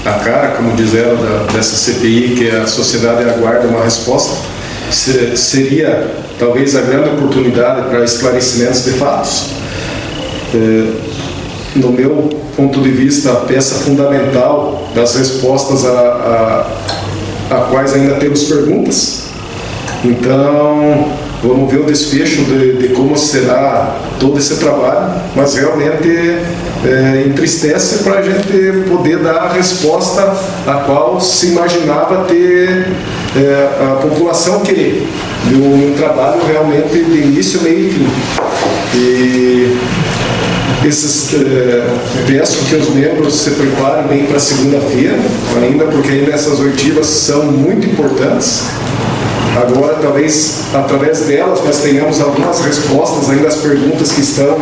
a cara, como diz ela, dessa CPI, que a sociedade aguarda uma resposta, seria talvez a grande oportunidade para esclarecimentos de fatos. No meu ponto de vista, a peça fundamental das respostas a quais ainda temos perguntas. Então, vamos ver o desfecho de como será todo esse trabalho, mas realmente entristece para a gente poder dar a resposta a qual se imaginava ter a população querer, de um trabalho realmente de início, meio e fim. E peço que os membros se preparem bem para segunda-feira, ainda porque ainda essas oitivas são muito importantes. Agora, talvez, através delas, nós tenhamos algumas respostas ainda às perguntas que estão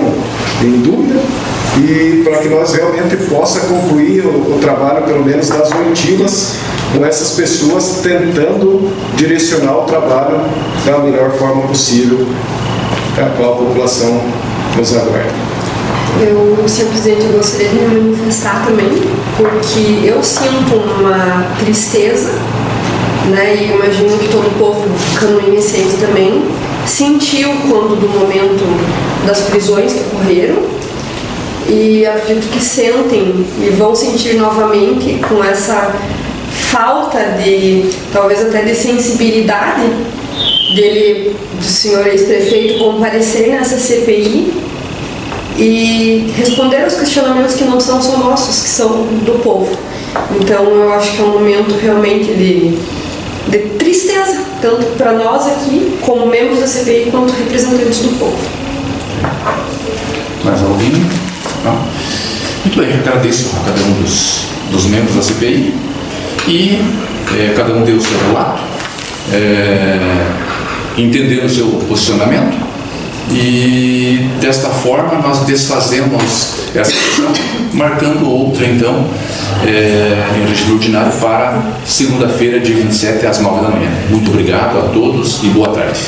em dúvida e para que nós realmente possa concluir o trabalho, pelo menos das oitivas, com essas pessoas tentando direcionar o trabalho da melhor forma possível, a qual a população nos aguarda. Senhor presidente, eu gostaria de me manifestar também, porque eu sinto uma tristeza, né, e imagino que todo o povo canoinense também sentiu quando do momento das prisões que ocorreram, e acredito que sentem e vão sentir novamente com essa falta de, talvez até de sensibilidade do senhor ex-prefeito comparecer nessa CPI e responder aos questionamentos que não são só nossos, que são do povo. Então eu acho que é um momento realmente de tristeza, tanto para nós aqui, como membros da CPI, quanto representantes do povo. Mais alguém? Não? Muito bem, agradeço a cada um dos membros da CPI e cada um deu o seu relato, entendendo o seu posicionamento. E desta forma nós desfazemos essa questão, marcando outra então em regime ordinário para segunda-feira, dia 27, às 9 da manhã. Muito obrigado a todos e boa tarde.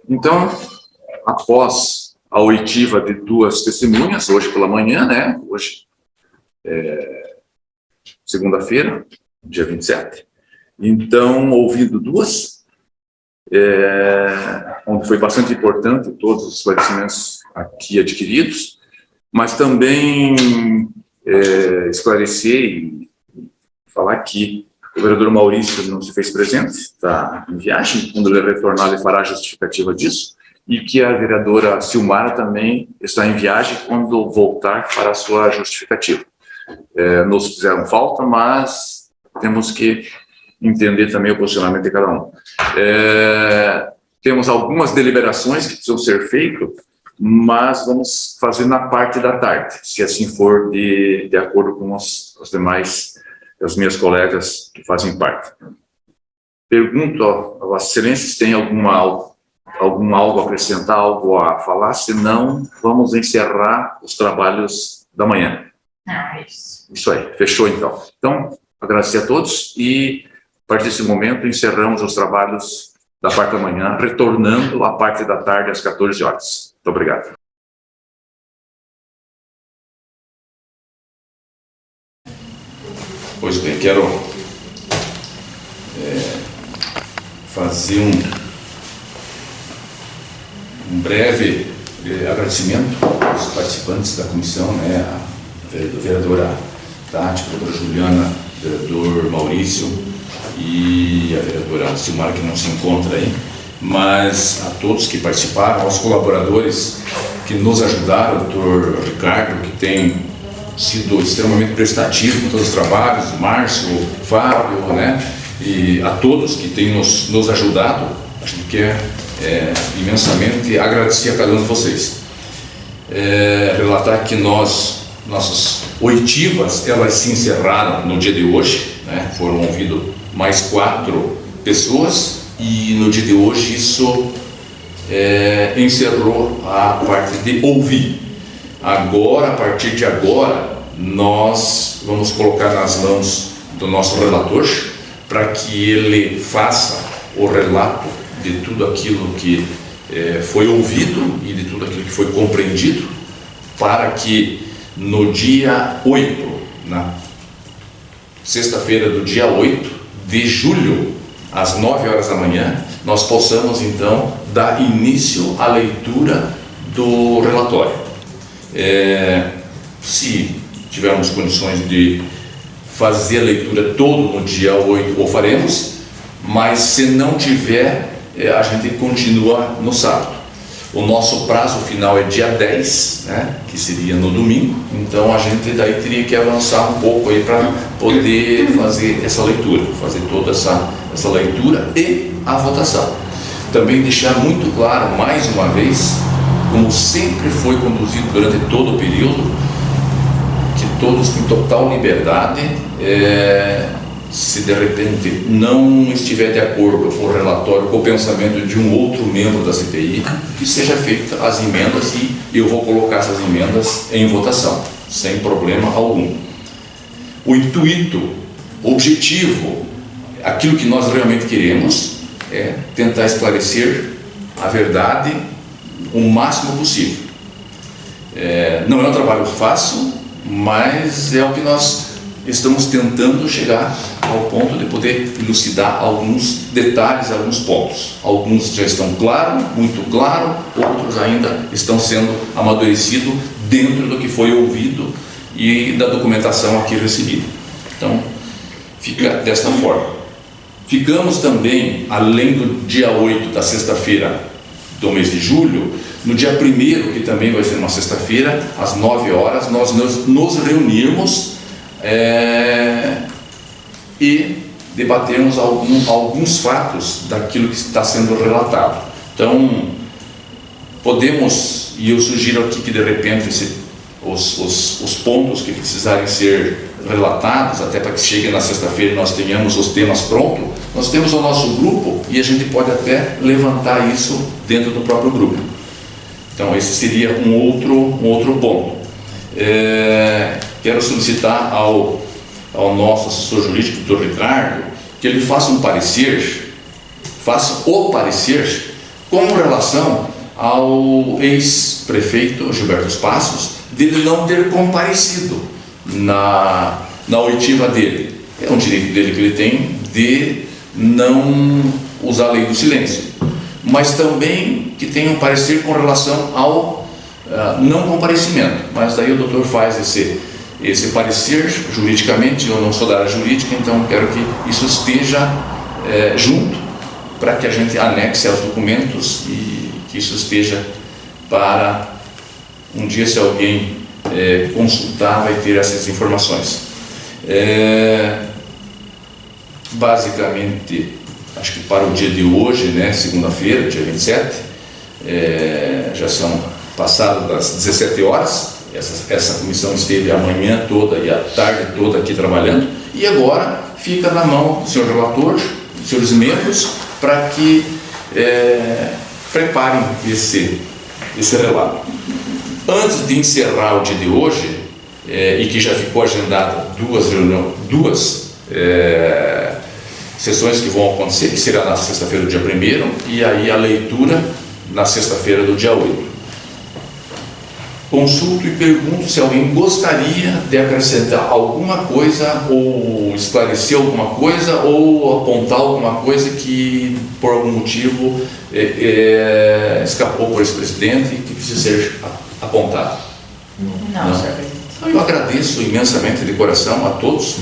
Então, após a oitiva de duas testemunhas, hoje pela manhã, né? Hoje, segunda-feira, dia 27. Então, ouvindo duas, onde foi bastante importante todos os esclarecimentos aqui adquiridos, mas também esclarecer e falar que o vereador Maurício não se fez presente, está em viagem. Quando ele retornar, ele fará a justificativa disso. E que a vereadora Silmara também está em viagem quando voltar para a sua justificativa. Nos fizeram falta, mas temos que entender também o posicionamento de cada um. Temos algumas deliberações que precisam ser feitas, mas vamos fazer na parte da tarde, se assim for de acordo com os demais, as minhas colegas que fazem parte. Pergunto a Vossa Excelência se tem algo a acrescentar, algo a falar, senão vamos encerrar os trabalhos da manhã. Isso aí, fechou então. Então, agradecer a todos e, a partir desse momento, encerramos os trabalhos da parte da manhã, retornando à parte da tarde às 14 horas. Muito obrigado. Pois bem, quero fazer um breve agradecimento aos participantes da comissão, né, a vereadora Tati, a vereadora Juliana, o vereador Maurício e a vereadora Silmara, que não se encontra aí, mas a todos que participaram, aos colaboradores que nos ajudaram, o doutor Ricardo, que tem sido extremamente prestativo com todos os trabalhos, o Márcio, o Fábio, né, e a todos que têm nos ajudado. A gente quer imensamente agradecer a cada um de vocês. Relatar que nossas oitivas, elas se encerraram no dia de hoje, né? Foram ouvidas mais 4 pessoas, e no dia de hoje isso encerrou a parte de ouvir. Agora, a partir de agora, nós vamos colocar nas mãos do nosso relator para que ele faça o relato de tudo aquilo que foi ouvido e de tudo aquilo que foi compreendido, para que no dia 8, na sexta-feira do dia 8 de julho, às 9 horas da manhã, nós possamos então dar início à leitura do relatório. Se tivermos condições de fazer a leitura todo no dia 8, o faremos, mas se não tiver, a gente continua no sábado. O nosso prazo final é dia 10, né, que seria no domingo, então a gente daí teria que avançar um pouco aí para poder fazer essa leitura, fazer toda essa leitura e a votação. Também deixar muito claro, mais uma vez, como sempre foi conduzido durante todo o período, que todos têm total liberdade, se de repente não estiver de acordo com o relatório, com o pensamento de um outro membro da CPI, que seja feita as emendas, e eu vou colocar essas emendas em votação, sem problema algum. O intuito, o objetivo, aquilo que nós realmente queremos é tentar esclarecer a verdade o máximo possível. Não é um trabalho fácil, mas é o que nós estamos tentando chegar ao ponto de poder elucidar alguns detalhes, alguns pontos. Alguns já estão claros, muito claros, outros ainda estão sendo amadurecidos dentro do que foi ouvido e da documentação aqui recebida. Então, fica desta forma. Ficamos também, além do dia 8 da sexta-feira do mês de julho, no dia 1º, que também vai ser uma sexta-feira, às 9 horas, nós nos reunirmos e debatermos alguns fatos daquilo que está sendo relatado. Então, podemos, e eu sugiro aqui que de repente os pontos que precisarem ser relatados, até para que chegue na sexta-feira e nós tenhamos os temas prontos, nós temos o nosso grupo e a gente pode até levantar isso dentro do próprio grupo. Então esse seria um outro ponto. Quero solicitar ao nosso assessor jurídico, Dr. Ricardo, que ele faça o parecer com relação ao ex-prefeito Gilberto Passos, dele não ter comparecido na oitiva dele. É um direito dele que ele tem de não usar a lei do silêncio, mas também que tenha um parecer com relação ao não comparecimento. Mas daí o doutor faz esse parecer juridicamente. Eu não sou da área jurídica, então quero que isso esteja junto, para que a gente anexe aos documentos e que isso esteja para um dia, se alguém consultar, vai ter essas informações. Basicamente, acho que para o dia de hoje, né, segunda-feira, dia 27, já são passadas das 17 horas, essa comissão esteve a manhã toda e a tarde toda aqui trabalhando, e agora fica na mão do senhor relator, dos senhores membros, para que preparem esse relato. Antes de encerrar o dia de hoje, e que já ficou agendada duas sessões que vão acontecer, que será na sexta-feira do dia 1º, e aí a leitura na sexta-feira do dia 8. Consulto e pergunto se alguém gostaria de acrescentar alguma coisa, ou esclarecer alguma coisa, ou apontar alguma coisa que por algum motivo escapou por esse presidente e que precisa ser apontado. Não, senhor presidente. Então, eu agradeço imensamente de coração a todos,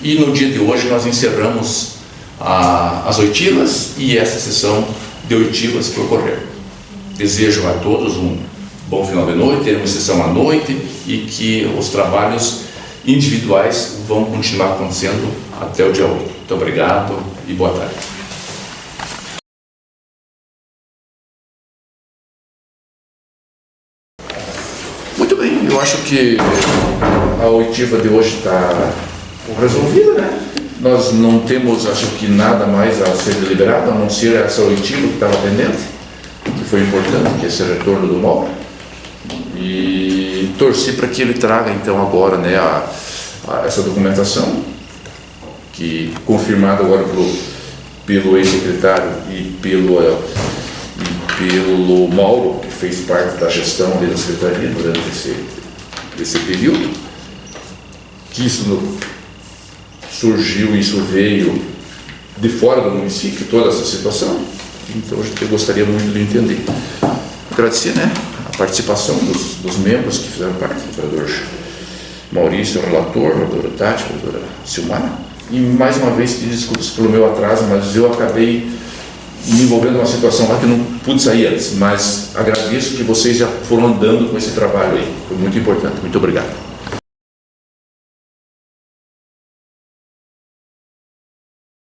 e no dia de hoje nós encerramos as oitivas e essa sessão de oitivas que ocorreu. Desejo a todos um bom final de noite, teremos sessão à noite, e que os trabalhos individuais vão continuar acontecendo até o dia 8. Muito obrigado. e boa tarde. Muito bem, eu acho que a oitiva de hoje está resolvida, né? Nós não temos, acho que, nada mais a ser deliberado, a não ser essa oitiva que estava pendente, que foi importante, que é esse retorno do Mauro. E torcer para que ele traga, então, agora, né, essa documentação, que confirmada agora pelo ex-secretário e pelo Mauro, que fez parte da gestão da secretaria durante esse período, que isso surgiu, isso veio de fora do município, toda essa situação. Então eu gostaria muito de entender. Agradecer, né, a participação dos membros que fizeram parte, o vereador Maurício, o relator, a vereadora Tati, a vereadora Silmara. E mais uma vez pedir desculpas pelo meu atraso, mas eu acabei me envolvendo numa situação lá que eu não pude sair antes, mas agradeço que vocês já foram andando com esse trabalho aí, foi muito importante. Muito obrigado.